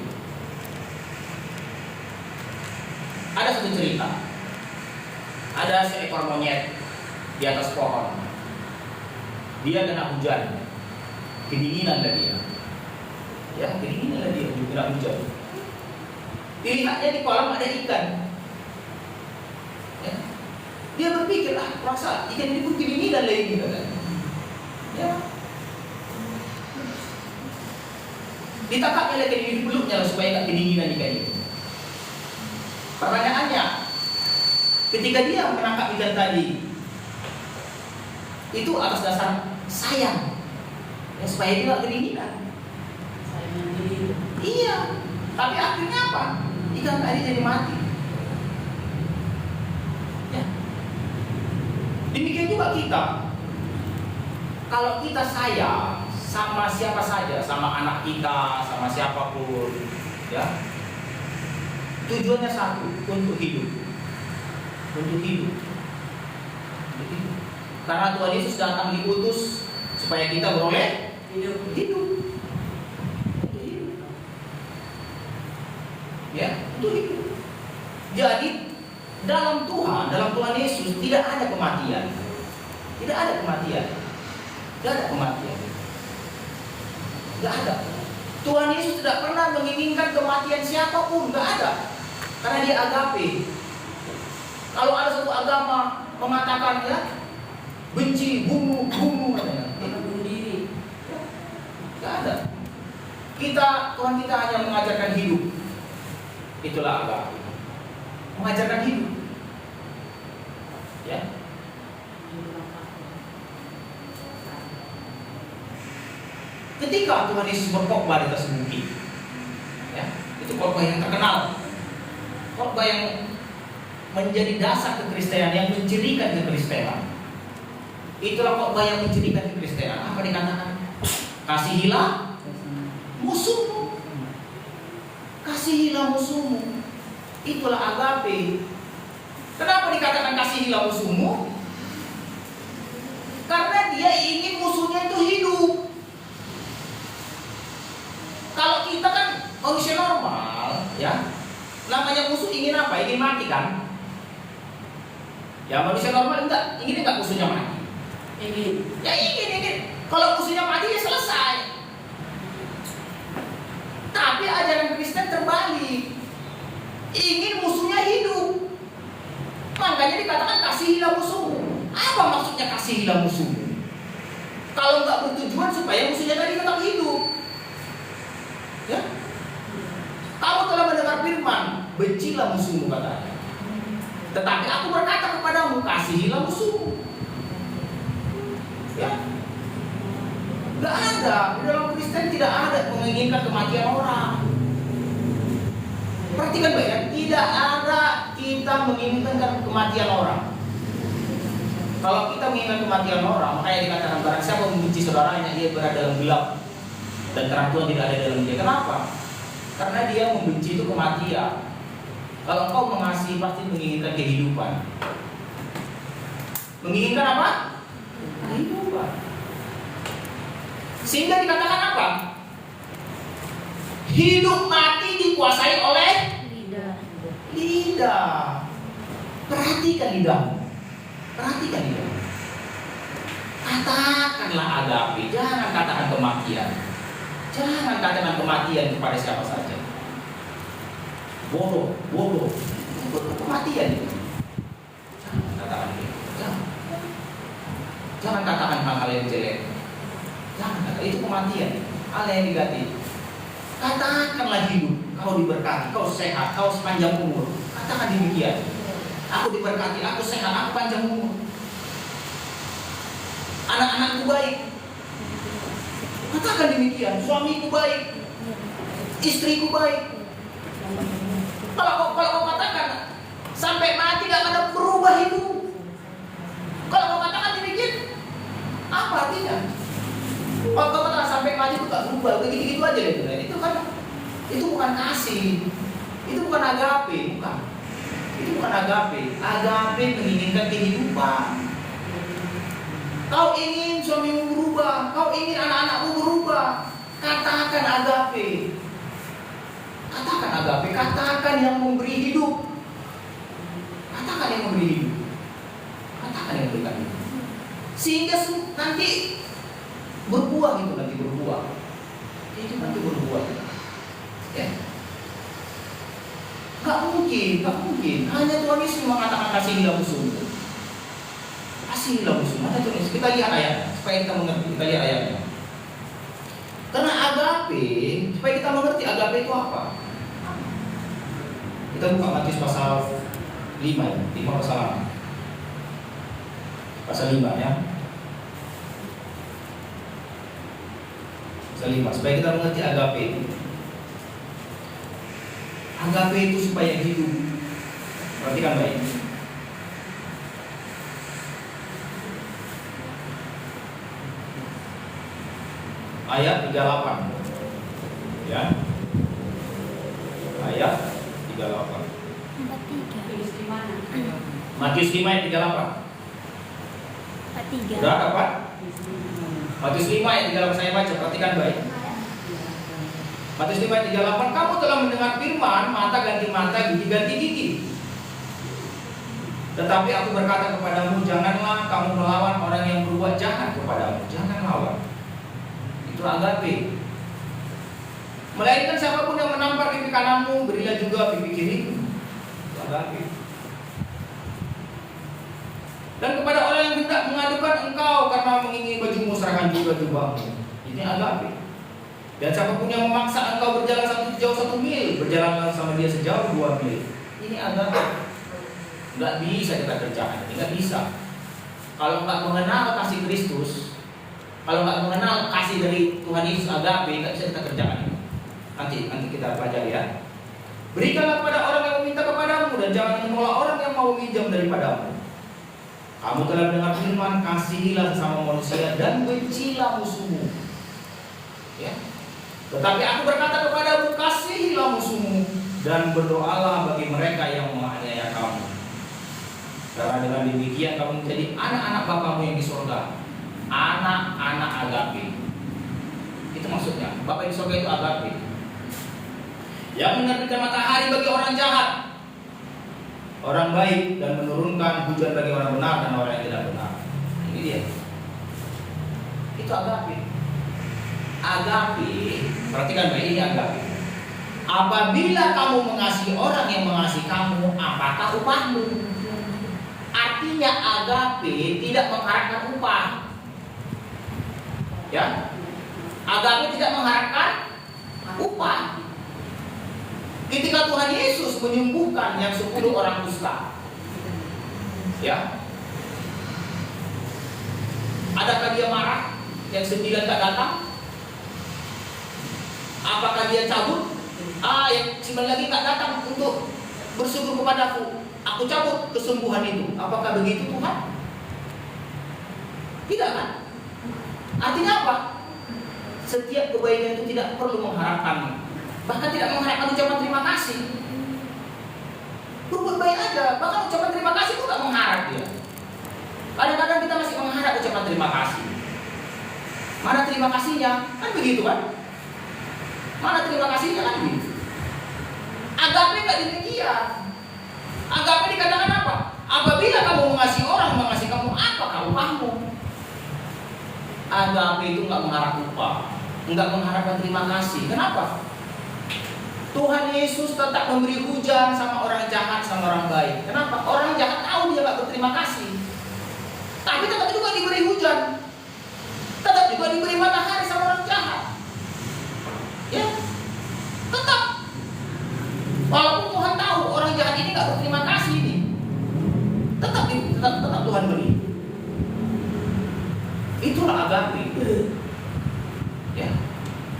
Ada satu cerita. Ada seekor monyet di atas pohon. Dia kena hujan. Kedinginan lah dia. Ya, kedinginanlah dia untuk kena hujan. Dilihatnya di kolam ada ikan. Ya. Dia berpikir, rasa ikan ini pun kedinginan lah ini katanya. Ya. Ditangkapnya lagi di peluknya supaya tak kedinginan ikan itu. Pertanyaannya, ketika dia menangkap ikan tadi, itu atas dasar sayang, ya, supaya dia tidak kedinginan. Iya, tapi akhirnya apa? Ikan tadi jadi mati. Ya. Demikian juga kita. Kalau kita sayang sama siapa saja, sama anak kita, sama siapapun, ya, tujuannya satu, untuk hidup. Untuk hidup. Untuk hidup. Karena Tuhan Yesus datang diutus supaya kita beroleh hidup. Ya, untuk hidup. Jadi dalam Tuhan Yesus tidak ada kematian. Tidak ada kematian. Tidak ada kematian. Tidak ada. Tuhan Yesus tidak pernah menginginkan kematian siapapun, tidak ada. Karena dia agape. Kalau ada satu agama mengatakan ya, benci, bunuh katanya. Bunuh diri. Tidak ada. Tuhan kita hanya mengajarkan hidup. Itulah agape. Mengajarkan hidup. Ya. Ketika Tuhan Yesus berkhotbah di atas bukit, ya, itu khotbah yang terkenal, khotbah yang menjadi dasar kekristenan, yang mencirikan kekristenan. Itulah khotbah yang mencirikan kekristenan. Apa dikatakan? Kasihilah musuhmu. Kasihilah musuhmu. Itulah agape. Kenapa dikatakan kasihilah musuhmu? Karena dia ingin musuhnya itu hidup. Kalau kita kan manusia normal, ya, namanya musuh ingin apa? Ingin mati kan? Ya, manusia normal ingin enggak musuhnya mati? Ingin. Ya ingin. Kalau musuhnya mati ya selesai. Tapi ajaran Kristen terbalik. Ingin musuhnya hidup. Makanya dikatakan kasihilah musuhmu. Apa maksudnya kasihilah musuhmu? Kalau enggak bertujuan supaya musuhnya tadi tetap hidup. Ya, kamu telah mendengar firman, bencilah musuhmu katanya. Tetapi aku berkata kepadamu, kasihilah musuhmu. Ya, nggak ada di dalam Kristen, tidak ada menginginkan kematian orang. Perhatikan baik ya, tidak ada kita menginginkan kematian orang. Kalau kita menginginkan kematian orang, makanya dikatakan barang siapa membenci saudaranya, ia berada dalam gelap. Dan terang Tuhan tidak ada dalam dia. Kenapa? Karena dia membenci itu kematian. Kalau kau mengasihi pasti menginginkan kehidupan. Menginginkan apa? Kehidupan. Sehingga dikatakan apa? Hidup mati dikuasai oleh lidah. Perhatikan lidahmu. Perhatikan lidahmu. Katakanlah agape, jangan katakan kematian. Jangan katakan kematian kepada siapa saja. Bodoh. Kematian itu. Jangan katakan itu. Jangan katakan hal-hal yang jelek. Jangan katakan itu kematian. Hal yang negatif. Katakanlah hidup. Kau diberkati, kau sehat, kau sepanjang umur. Katakan demikian. Aku diberkati, aku sehat, aku panjang umur. Anak-anakku baik. Katakan demikian, suamiku baik, istriku baik. Kalau kau katakan sampai mati gak ada berubah itu. Kalau kau katakan demikian, apa artinya? Kalau kau katakan sampai mati itu gak berubah, begitu-gitu aja gitu. Itu bukan kasih, itu bukan agape, bukan. Itu bukan agape. Agape menginginkan kehidupan. Kau ingin suamimu berubah, kau ingin anak-anakmu berubah, katakan agape. Katakan agape, katakan yang memberi hidup. Katakan yang memberi hidup. Katakan yang memberikan hidup. Sehingga nanti berbuah itu, nanti berbuah. Kehidupan itu berbuat. Ya. Gak mungkin. Hanya Tuhan Yesus mengatakan kasihilah musuhmu. Kasihilah musuhmu. Mana Tuhan Yesus? Kita lihat ayatnya, supaya kita mengerti. Kita lihat ayatnya. Karena agape, supaya kita mengerti agape itu apa. Kita buka Matius pasal 5 ya. 5 pasal 6. Pasal 5 ya. Pasal 5. Supaya kita mengerti agape itu. Agape itu supaya hidup. Perhatikan baik. Ayat 38. Ya. Ayat 38.
43.
Tulis di mana?
Matius 5 ayat 38.
43.
Sudah dapat? Matius 5 ayat 38 saya baca, perhatikan baik. Matius 5 ayat 38, kamu telah mendengar firman, mata ganti mata, gigi ganti gigi. Tetapi aku berkata kepadamu, janganlah kamu melawan orang yang berbuat jahat kepadamu. Jangan lawan. Itu agape. Melainkan siapapun yang menampar pipi kananmu, berilah juga pipi kirimu. Itu agape. Dan kepada orang yang hendak mengadukan engkau karena mengingini bajumu, serahkan juga jubahmu. Ini agape. Dan siapapun yang memaksa engkau berjalan sejauh 1 mil, berjalanlah sama dia sejauh 2 mil. Ini agape. Nggak bisa kita kerjakan, nggak bisa. Kalau nggak mengenal kasih Kristus, kalau nggak mengenal kasih dari Tuhan Yesus agape, nggak bisa kita kerjakan ini. Nanti kita pelajari ya. Berikanlah kepada orang yang meminta kepadamu dan jangan menolak orang yang mau minjam daripadamu. Kamu telah mendengar firman, kasihilah sesama manusia dan bencilah musuhmu. Ya. Tetapi aku berkata kepadamu, kasihilah musuhmu dan berdoalah bagi mereka yang menganiaya kamu. Karena dengan demikian kamu menjadi anak-anak Bapamu yang di surga. Anak-anak agape. Itu maksudnya. Bapa di surga itu agape. Yang menerbitkan matahari bagi orang jahat, orang baik, dan menurunkan hujan bagi orang benar dan orang yang tidak benar. Ini dia. Itu agape. Agape, perhatikan baik, ini agape. Apabila kamu mengasihi orang yang mengasihi kamu, apakah upahmu? Artinya agape tidak mengharapkan upah. Ya, agape tidak mengharapkan upah. Ketika Tuhan Yesus menyembuhkan yang 10 orang kusta, ya, adakah dia marah? Yang 9 tak datang? Apakah dia cabut? Yang 9 lagi tak datang untuk bersyukur kepadaku. Aku cabut kesembuhan itu. Apakah begitu Tuhan? Tidak kan? Artinya apa? Setiap kebaikan itu tidak perlu mengharapkan, bahkan tidak mengharapkan ucapan terima kasih. Berbuat baik aja, bahkan ucapan terima kasih itu gak mengharap dia. Kadang-kadang kita masih mengharap ucapan terima kasih. Mana terima kasihnya? Kan begitu kan? Mana terima kasihnya kan begitu? Agape gak demikian. Agape dikatakan apa? Apabila kamu mengasihi orang, mengasihi kamu, apa upahmu? Agape itu gak mengharap upah, gak mengharapkan terima kasih. Kenapa? Tuhan Yesus tetap memberi hujan sama orang jahat, sama orang baik. Kenapa? Orang jahat tahu dia gak berterima kasih, tapi tetap juga diberi hujan, tetap juga diberi matahari sama orang jahat. Ya, tetap. Walaupun Tuhan tahu orang jahat ini gak berterima kasih ini, tetap Tuhan beri. Itulah agape. Ya,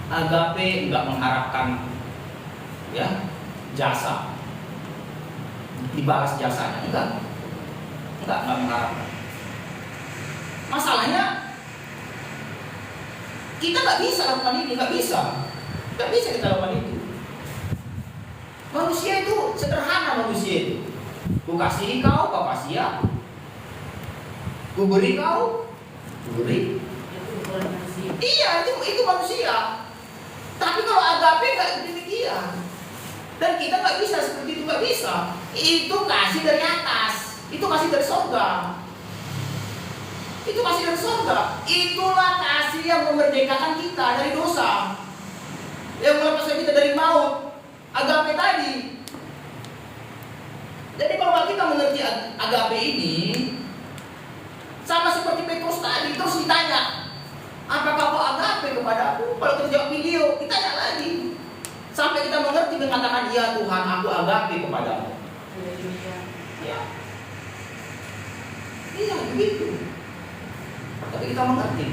agape nggak mengharapkan, ya, jasa, dibalas jasanya, enggak mengharapkan. Masalahnya kita nggak bisa lakukan ini, nggak bisa kita lakukan itu. Manusia itu sederhana, manusia itu. Ku kasih kau kasih ya. Ku beri kau, ku beri. Iya, itu manusia. Tapi kalau agape nggak demikian. Dan kita nggak bisa seperti itu, nggak bisa. Itu kasih dari atas, itu kasih dari surga. Itu kasih dari surga. Itulah kasih yang memerdekakan kita dari dosa. yang melepaskan kita dari maut, agape tadi. Jadi kalau kita mengerti agape ini, sama seperti Petrus tadi, terus ditanya, apakah kau agape kepadaku? Kalau terjawab video, ditanya lagi. Sampai kita mengerti mengatakan, ya Tuhan, aku agape kepadamu. Ya. Iya, begitu. Tapi kita mengerti.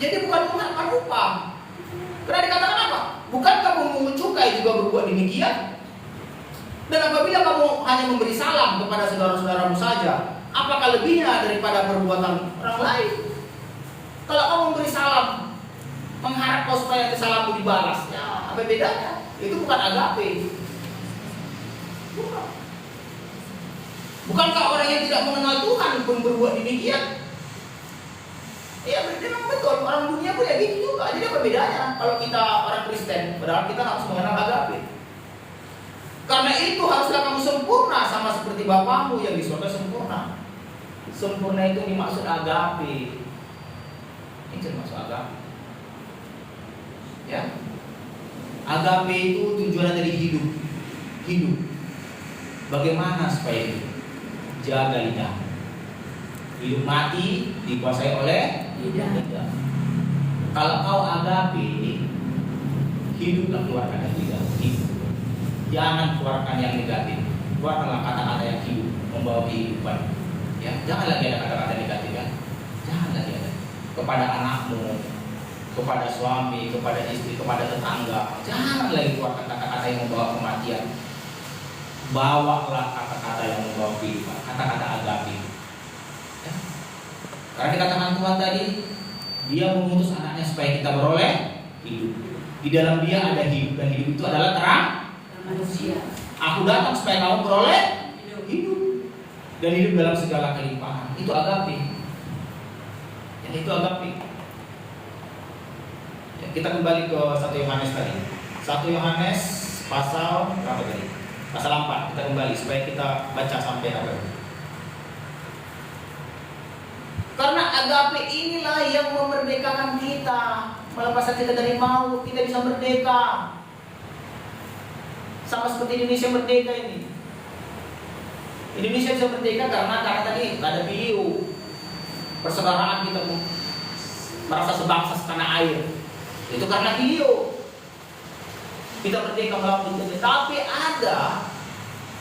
Jadi bukan mengharapkan upah. Karena dikatakan apa? Bukankah pemungut cukai juga berbuat demikian? Dan apabila kamu hanya memberi salam kepada saudara-saudaramu saja, apakah lebihnya daripada perbuatan orang lain? Kalau kamu memberi salam, mengharap kau supaya salammu dibalas, ya apa bedanya? Itu bukan agape. Bukan. Bukankah orang yang tidak mengenal Tuhan pun berbuat demikian? Iya, memang betul. Orang dunia pun ya gitu juga. Jadi apa bedanya kalau kita orang Kristen, padahal kita harus mengenal agape? Karena itu haruslah kamu sempurna sama seperti Bapamu yang di surga sempurna. Sempurna itu dimaksud agape. Ini dimaksud agape. Ya. Agape itu tujuannya dari hidup. Hidup. Bagaimana supaya hidup? Jaga lidah. Hidup mati dikuasai oleh lidah. Kalau kau agape, hiduplah keluarkan dari lidah. Hidup. Jangan keluarkan yang negatif. Keluarkanlah kata-kata yang hidup, membawa kehidupan. Ya, jangan lagi ada kata-kata negatif ya. Jangan lagi ada. Kepada anakmu, kepada suami, kepada istri, kepada tetangga. Jangan lagi keluarkan kata-kata yang membawa kematian. Bawalah kata-kata yang membawa kehidupan, kata-kata agape. Ya. Karena dikatakan Tuhan tadi, Dia mengutus anaknya supaya kita beroleh hidup. Di dalam Dia ada hidup, dan hidup itu adalah terang manusia. Aku datang supaya kamu beroleh hidup, dan hidup dalam segala kelimpahan. Itu agape. Ya, itu agape. Ya, kita kembali ke 1 Yohanes tadi. 1 Yohanes pasal berapa tadi? Pasal 4. Kita kembali supaya kita baca sampai apa? Karena agape inilah yang memerdekakan kita, melepaskan kita dari maut. Kita bisa merdeka. Sama seperti Indonesia merdeka ini. Indonesia bisa merdeka karena tadi ada video persaudaraan kita merasa sebangsa setanah air. Itu karena video. Kita merdeka melalui itu. Tapi ada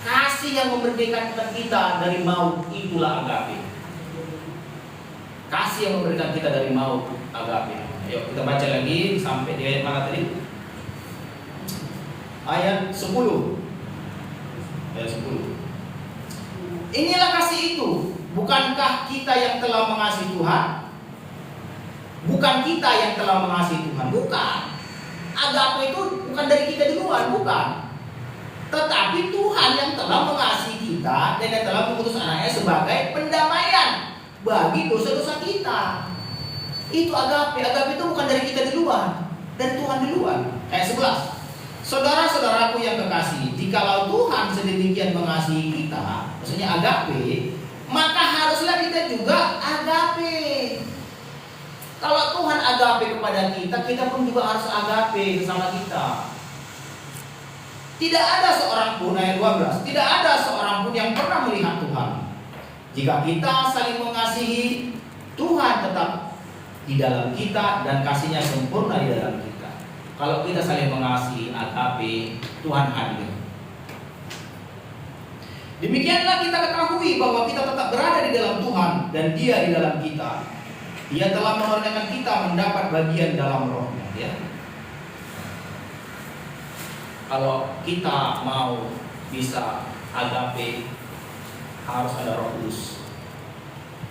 kasih yang memerdekakan kita dari maut. Itulah agape. Kasih yang memberikan kita dari maut, agape. Ayo kita baca lagi sampai di ayat mana tadi? Ayat 10. Ayat 10. Inilah kasih itu. Bukankah kita yang telah mengasihi Tuhan? Bukan kita yang telah mengasihi Tuhan, bukan. Agape itu bukan dari kita di luar, bukan. Tetapi Tuhan yang telah mengasihi kita dan yang telah mengutus anaknya sebagai pendamaian bagi dosa-dosa kita. Itu agape. Agape itu bukan dari kita di luar, dari Tuhan di luar. Ayat 11. Saudara-saudaraku yang kekasih, jikalau Tuhan sedemikian mengasihi kita, maksudnya agape, maka haruslah kita juga agape. Kalau Tuhan agape kepada kita, kita pun juga harus agape bersama kita. Tidak ada seorang pun, ayat 12, tidak ada seorang pun yang pernah melihat Tuhan. Jika kita saling mengasihi, Tuhan tetap di dalam kita dan kasihnya sempurna di dalam kita. Kalau kita saling mengasihi, agape, Tuhan hadir. Demikianlah kita ketahui bahwa kita tetap berada di dalam Tuhan dan Dia di dalam kita. Dia telah mengaruniakan kita mendapat bagian dalam Roh-Nya. Ya. Kalau kita mau bisa agape, harus ada Roh Kudus.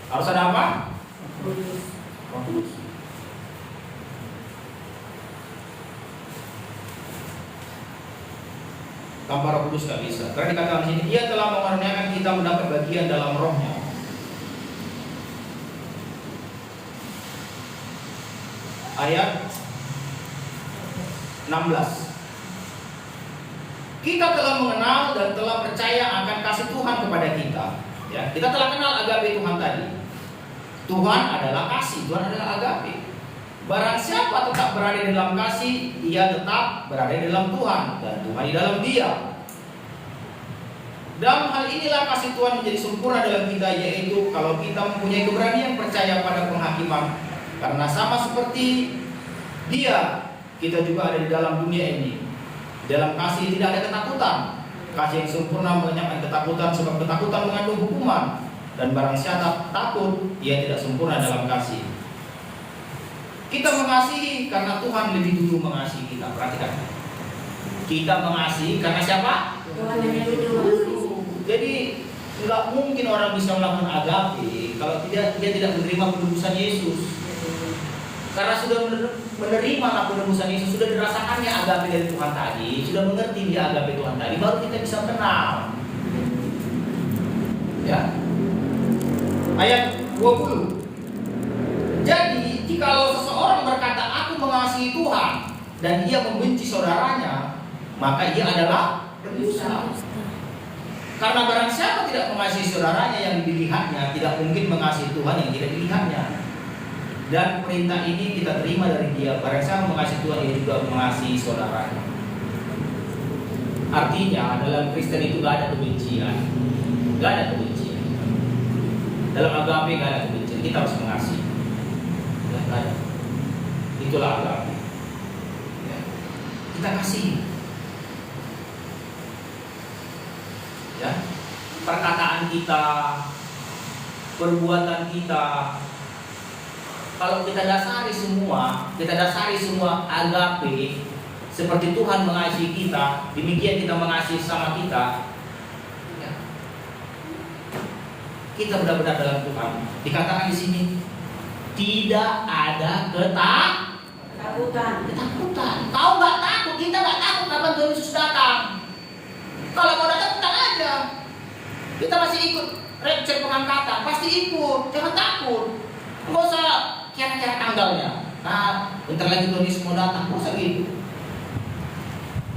Harus ada apa? Roh Kudus. Tanpa Roh Kudus gak bisa. Karena dikatakan di sini, Dia telah mengaruniakan kita mendapat bagian dalam Roh-Nya. Ayat 16. Kita telah mengenal dan telah percaya akan kasih Tuhan kepada kita. Ya, kita telah kenal agape Tuhan tadi. Tuhan adalah kasih, Tuhan adalah agape. Barang siapa tetap berada di dalam kasih, ia tetap berada di dalam Tuhan dan Tuhan di dalam dia. Dalam hal inilah kasih Tuhan menjadi sempurna dalam kita, yaitu kalau kita mempunyai keberanian percaya pada penghakiman. Karena sama seperti dia, kita juga ada di dalam dunia ini. Dalam kasih tidak ada ketakutan. Kasih yang sempurna melenyapkan ketakutan, sebab ketakutan mengandung hukuman. Dan barang siapa takut, ia tidak sempurna dalam kasih. Kita mengasihi karena Tuhan lebih dulu mengasihi kita. Perhatikan. Kita mengasihi karena siapa?
Tuhan yang lebih dulu.
Jadi nggak mungkin orang bisa melakukan agape kalau dia tidak menerima penebusan Yesus. Karena sudah menerima penebusan Yesus, sudah dirasakannya agape dari Tuhan tadi, sudah mengerti dia agape Tuhan tadi, baru kita bisa kenal. Ya. Ayat 20. Jadi, jikalau seseorang berkata aku mengasihi Tuhan dan ia membenci saudaranya, maka ia adalah berdusta. Karena barang siapa tidak mengasihi saudaranya yang dilihatnya, tidak mungkin mengasihi Tuhan yang tidak dilihatnya. Dan perintah ini kita terima dari dia, barang siapa mengasihi Tuhan, ia juga mengasihi saudaranya. Artinya dalam Kristen itu gak ada kebencian. Gak ada kebencian. Dalam agape gak ada kebencian, kita harus mengasihi. Gak ada. Itulah agape. Ya. Kita kasih. Ya, perkataan kita, perbuatan kita, kalau kita dasari semua agape seperti Tuhan mengasihi kita, demikian kita mengasihi sama kita. Ya. Kita benar-benar dalam Tuhan. Dikatakan di sini tidak ada ketakutan. Kau nggak takut, kita nggak takut kapan Tuhan Yesus datang. Kalau mau datang aja. Kita masih ikut rapture pengangkatan, pasti ikut, jangan takut. Nggak usah kira-kira tanggalnya. Nah, bentar lagi Tuhan Yesus mau datang, nggak usah gitu.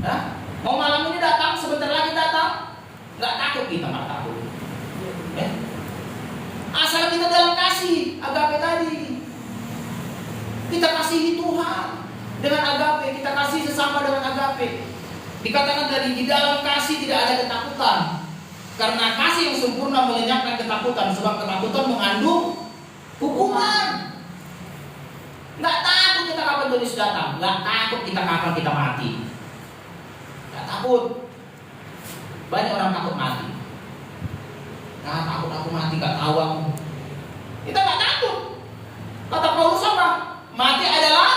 Nah, mau malam ini datang, sebentar lagi datang, nggak takut kita, nggak takut. Ya? Asal kita dalam kasih, agape tadi. Kita kasihi Tuhan dengan agape, kita kasih sesama dengan agape. Dikatakan tadi di dalam kasih tidak ada ketakutan. Karena kasih yang sempurna melenyapkan ketakutan, sebab ketakutan mengandung hukuman. Nggak takut kita kapan Tuhan Yesus datang, nggak takut kita kapan kita mati. Nggak takut. Banyak orang takut mati. Nah, takut aku mati, nggak tahu aku. Kita nggak takut. Kata Paulus apa? Mati adalah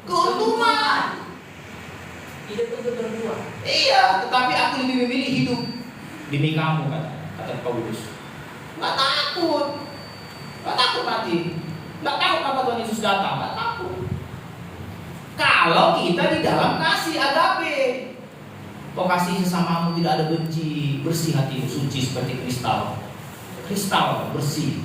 keuntungan. Hidup itu berdua. Iya, tetapi aku lebih memilih hidup demi kamu, kata Paulus. Nggak takut mati. Nggak takut apa Tuhan Yesus datang, nggak takut. Kalau kita di dalam kasih agape, kau kasih sesamamu, tidak ada benci, bersih hatimu, suci seperti kristal bersih,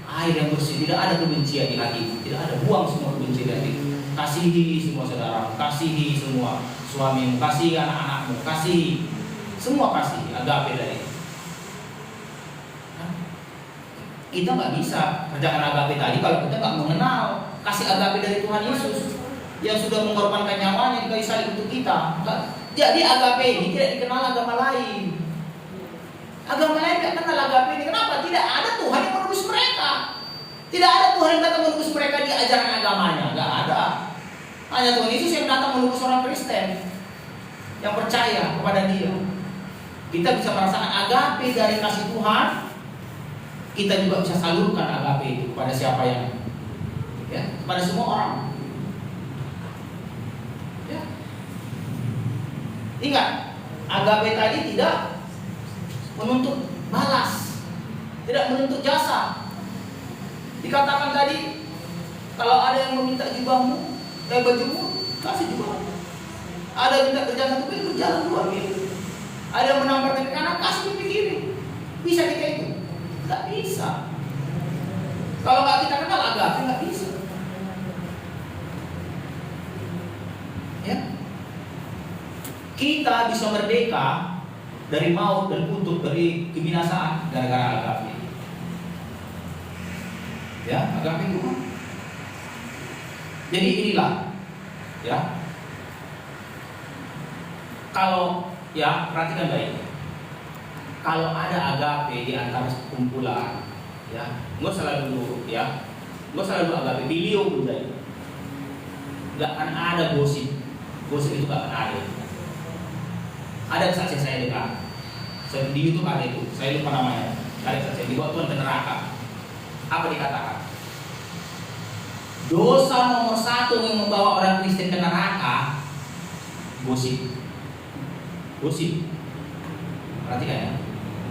air yang bersih, tidak ada kebencian di hatimu, tidak ada, buang semua kebencian di hatimu. Kasihi semua saudara, kasihi semua suamimu, kasihi anak-anakmu, kasihi semua, kasih agape dari. Kita nggak bisa kerjakan agape tadi kalau kita nggak mengenal kasih agape dari Tuhan Yesus yang sudah mengorbankan nyawanya di kayu salib untuk kita. Jadi agape ini tidak dikenal agama lain. Agama lain tidak kenal agape ini. Kenapa? Tidak ada Tuhan yang menebus mereka. Tidak ada Tuhan yang datang menebus mereka di ajaran agamanya. Nggak ada. Hanya Tuhan Yesus yang datang menebus orang Kristen yang percaya kepada Dia. Kita bisa merasakan agape dari kasih Tuhan. Kita juga bisa salurkan agape itu kepada siapa yang, ya, kepada semua orang. Ya. Ingat, agape tadi tidak menuntut balas, tidak menuntut jasa. Dikatakan tadi, kalau ada yang meminta jubahmu, bajumu, kasih jubahmu. Ada yang minta kerjaan satu kali, berjalan dua kali. Ada yang menampar pipi kanan, kasih pipi kiri. Bisa kita itu? Nggak bisa. Kalau nggak kita kenal agape, nggak bisa. Ya, kita bisa merdeka dari maut dan kutuk, dari kebinasaan gara-gara agape. Ya, agape itu. Jadi inilah, ya. Kalau ya perhatikan baik. Kalau ada agape di antara kumpulan, ya, nggak salah dulu, ya, nggak salah dulu agape. Beliau pun dari, nggak akan ada gosip itu nggak akan ada. Ada saksi saya dengar, di YouTube ada itu, saya lupa namanya. Ada saksi dibawa Tuhan ke neraka. Apa dikatakan? Dosa nomor 1 yang membawa orang Kristen ke neraka, gosip. Perhatikan ya.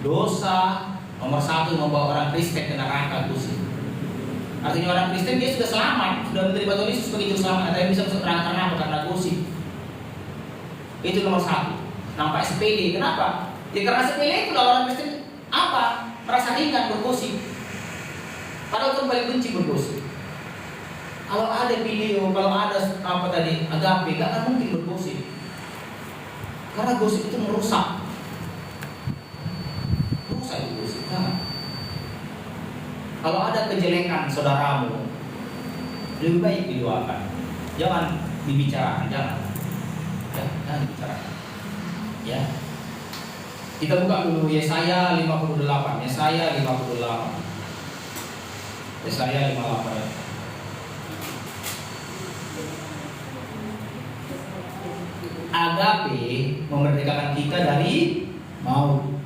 Dosa nomor 1 yang membawa orang Kristen ke neraka, gosip. Artinya orang Kristen dia sudah selamat, sudah menerima Tuhan Yesus sebagai juru selamat, tapi bisa masuk neraka karena gosip. Itu nomor 1. Nampak sepele. Kenapa? Ya karena sepele itu orang Kristen apa? Merasa ringan bergosip. Padahal Tuhan paling benci bergosip. Kalau ada video, kalau ada agape, gak akan mungkin bergosip. Karena gosip itu merusak itu gosip. Kalau ada kejelekan saudaramu, lebih baik didoakan. Jangan dibicarakan, jangan dibicarakan. Ya. Kita buka dulu Yesaya 58. Yesaya 58 ya. Agape memerdekakan kita dari maut.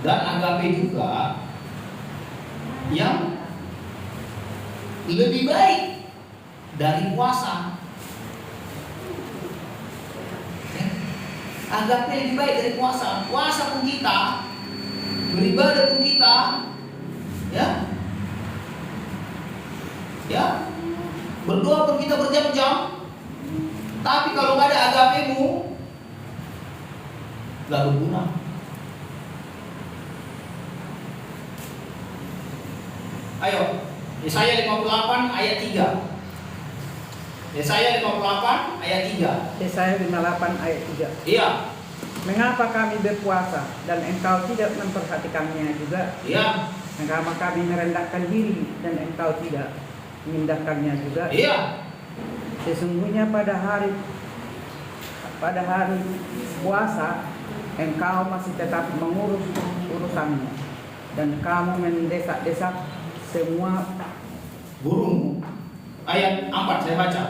Dan agape juga yang lebih baik dari puasa. Agape lebih baik dari puasa. Puasa pun kita, beribadah pun kita, ya, berdoa pun kita berjam-jam. Tapi kalau nggak ada agapemu, nggak berguna. Ayo, Yesaya 58 ayat 3. Yesaya 58 ayat 3.
Yesaya 58 ayat 3.
Iya.
Mengapa kami berpuasa dan engkau tidak memperhatikannya juga?
Iya.
Mengapa kami merendahkan diri dan engkau tidak mengindahkannya juga?
Iya.
Sesungguhnya pada hari puasa engkau masih tetap mengurus urusanmu dan kamu mendesak-desak semua
burung. Ayat 4 saya baca.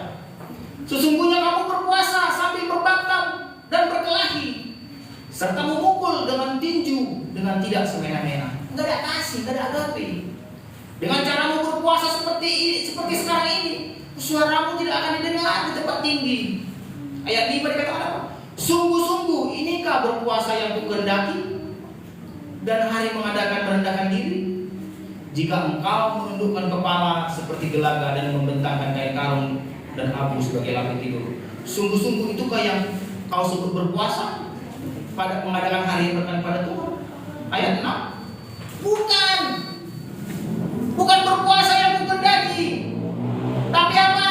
Sesungguhnya kamu berpuasa sambil berbaktam dan berkelahi, serta memukul dengan tinju dengan tidak semena-mena. Enggak ada kasih, enggak ada agape. Dengan caramu berpuasa seperti sekarang ini, suaramu tidak akan didengar di tempat tinggi. Ayat 5 dikatakan apa? Sungguh-sungguh inikah berpuasa yang kukehendaki dan hari mengadakan merendahkan diri? Jika engkau menundukkan kepala seperti gelaga dan membentangkan kain karung dan abu sebagai lapis tidur, sungguh-sungguh itukah yang kau sebut berpuasa pada mengadakan hari yang berkenan pada Tuhan? Ayat 6. Bukan berpuasa yang kukehendaki, tapi apa?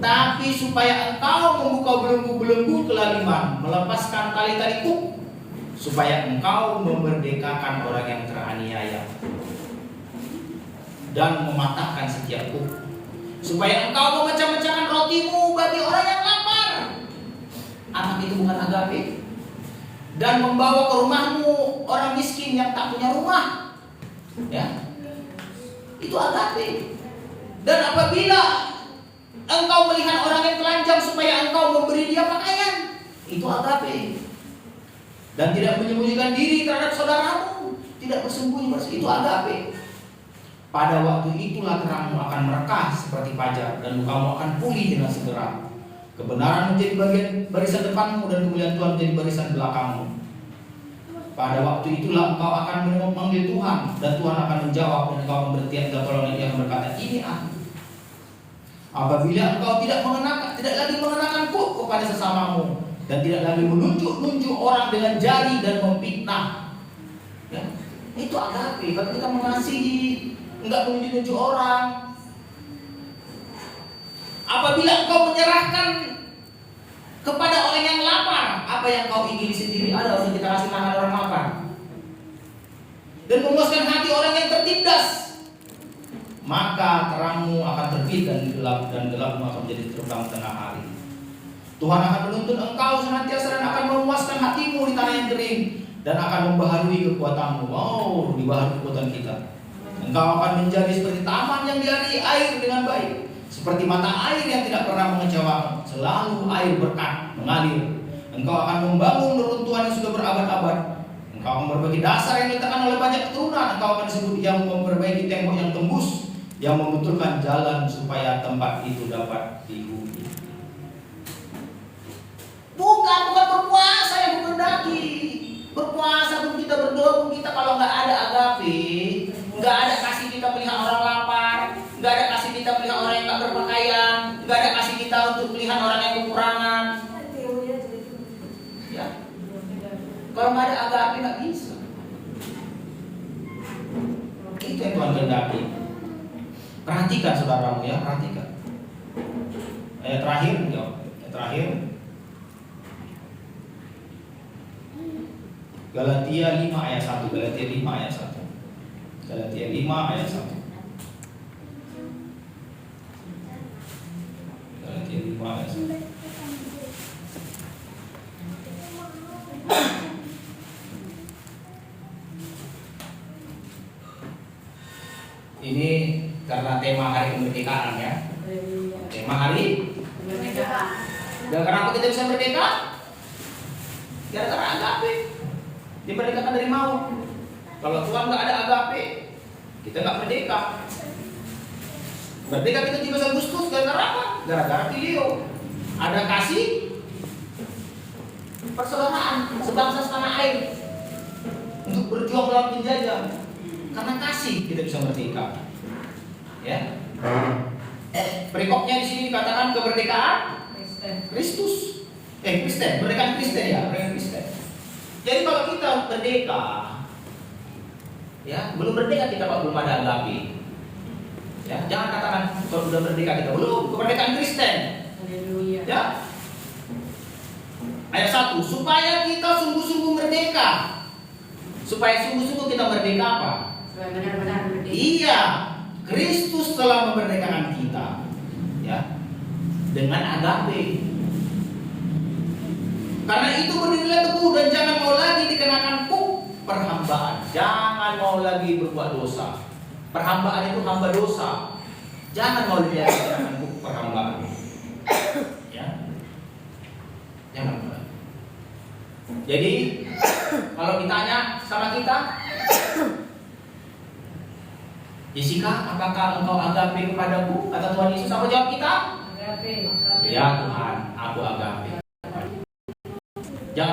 Tapi supaya engkau membuka belenggu-belenggu kelaliman, melepaskan tali-tali kuk, supaya engkau memerdekakan orang yang teraniaya dan mematahkan setiap kuk, supaya engkau memecah-mecahkan rotimu bagi orang yang lapar. Anak itu bukan agape? Dan membawa ke rumahmu orang miskin yang tak punya rumah, ya, itu agape. Dan apabila engkau melihat orang yang telanjang supaya engkau memberi dia pakaian, itu agape. Dan tidak menyembunyikan diri terhadap saudaramu, tidak bersembunyi, itu agape. Pada waktu itulah terangmu akan merekah seperti fajar dan mukamu akan pulih dengan segera. Kebenaran menjadi bagian barisan depanmu dan kemuliaan Tuhan menjadi barisan belakangmu. Pada waktu itulah engkau akan memanggil Tuhan dan Tuhan akan menjawab dan engkau akan bertiap pertolongan yang berkata, ini aku. Apabila engkau tidak lagi mengenakan kuk kepada sesamamu dan tidak lagi menunjuk orang dengan jari dan memfitnah, ya, itu agape. Kalau kita mengasihi, enggak menunjuk orang. Apabila engkau menyerahkan kepada orang yang lapar apa yang kau ingini sendiri, ada orang kita kasih makan orang lapar, dan memuaskan hati orang yang tertindas. maka terangmu akan terbit dan gelapmu akan menjadi terang tengah hari. Tuhan akan menuntun engkau senantiasa dan akan memuaskan hatimu di tanah yang kering dan akan membaharui kekuatanmu. Wow, dibaharui kekuatan kita. Engkau akan menjadi seperti taman yang diairi air dengan baik, seperti mata air yang tidak pernah mengecewakan. Selalu air berkat mengalir. Engkau akan membangun reruntuhan yang sudah berabad-abad. Engkau akan memperbaiki dasar yang diletakkan oleh banyak keturunan. Engkau akan disebut yang memperbaiki tembok yang tembus, yang membetulkan jalan supaya tempat itu dapat dihuni. Bukan berpuasa yang menghendaki. Berpuasa pun kita berdoa pun kita kalau nggak ada agape, nggak ada kasih kita melihat orang lapar, nggak ada kasih kita melihat orang yang nggak berpakaian, nggak ada kasih kita untuk melihat orang yang kekurangan. Ya, kalau nggak ada agape nggak bisa. Itu yang Tuhan kehendaki. Perhatikan saudaramu ya, perhatikan. Ayat terakhir, ya, ayat terakhir. Galatia 5 ayat 1. Galatia 5 ayat 1. Galatia 5 ayat 1. Galatia 5 ayat 1. Ini karena tema hari kemerdekaan ya. Tema hari
Kemerdekaan.
dan kenapa kita bisa merdeka? Gara-gara agape. Dimerdekakan dari maut. Kalau Tuhan nggak ada agape, kita nggak merdeka. Merdeka kita 17 Agustus gara-gara apa? Gara-gara filio. Ada kasih persaudaraan sebangsa setanah air untuk berjuang melawan penjajah. Karena kasih kita bisa merdeka. Ya. Perikopnya di sini dikatakan kemerdekaan Kristus. Kristen, kemerdekaan Kristen ya, kemerdekaan Kristen. Jadi kalau kita merdeka, ya belum merdeka kita kalau belum ada agape. Ya, jangan katakan kalau sudah merdeka kita belum. Kemerdekaan Kristen.
Haleluya.
Ya. Ayat 1, supaya kita sungguh-sungguh merdeka. Supaya sungguh-sungguh kita merdeka apa?
Supaya benar-benar merdeka.
Iya, Kristus telah memerdekakan kita. Ya. Dengan agape. Karena itu berdirilah teguh dan jangan mau lagi dikenakan kuk perhambaan. Jangan mau lagi berbuat dosa. Perhambaan itu hamba dosa. Jangan mau lagi dikenakan kuk perhambaan. Ya. Jangan mau lagi. Jadi kalau ditanya sama kita, Jessica, apakah engkau agape kepadaku? Kata Tuhan Yesus, apa jawab kita?
Agape.
Ya Tuhan, aku agape. Jangan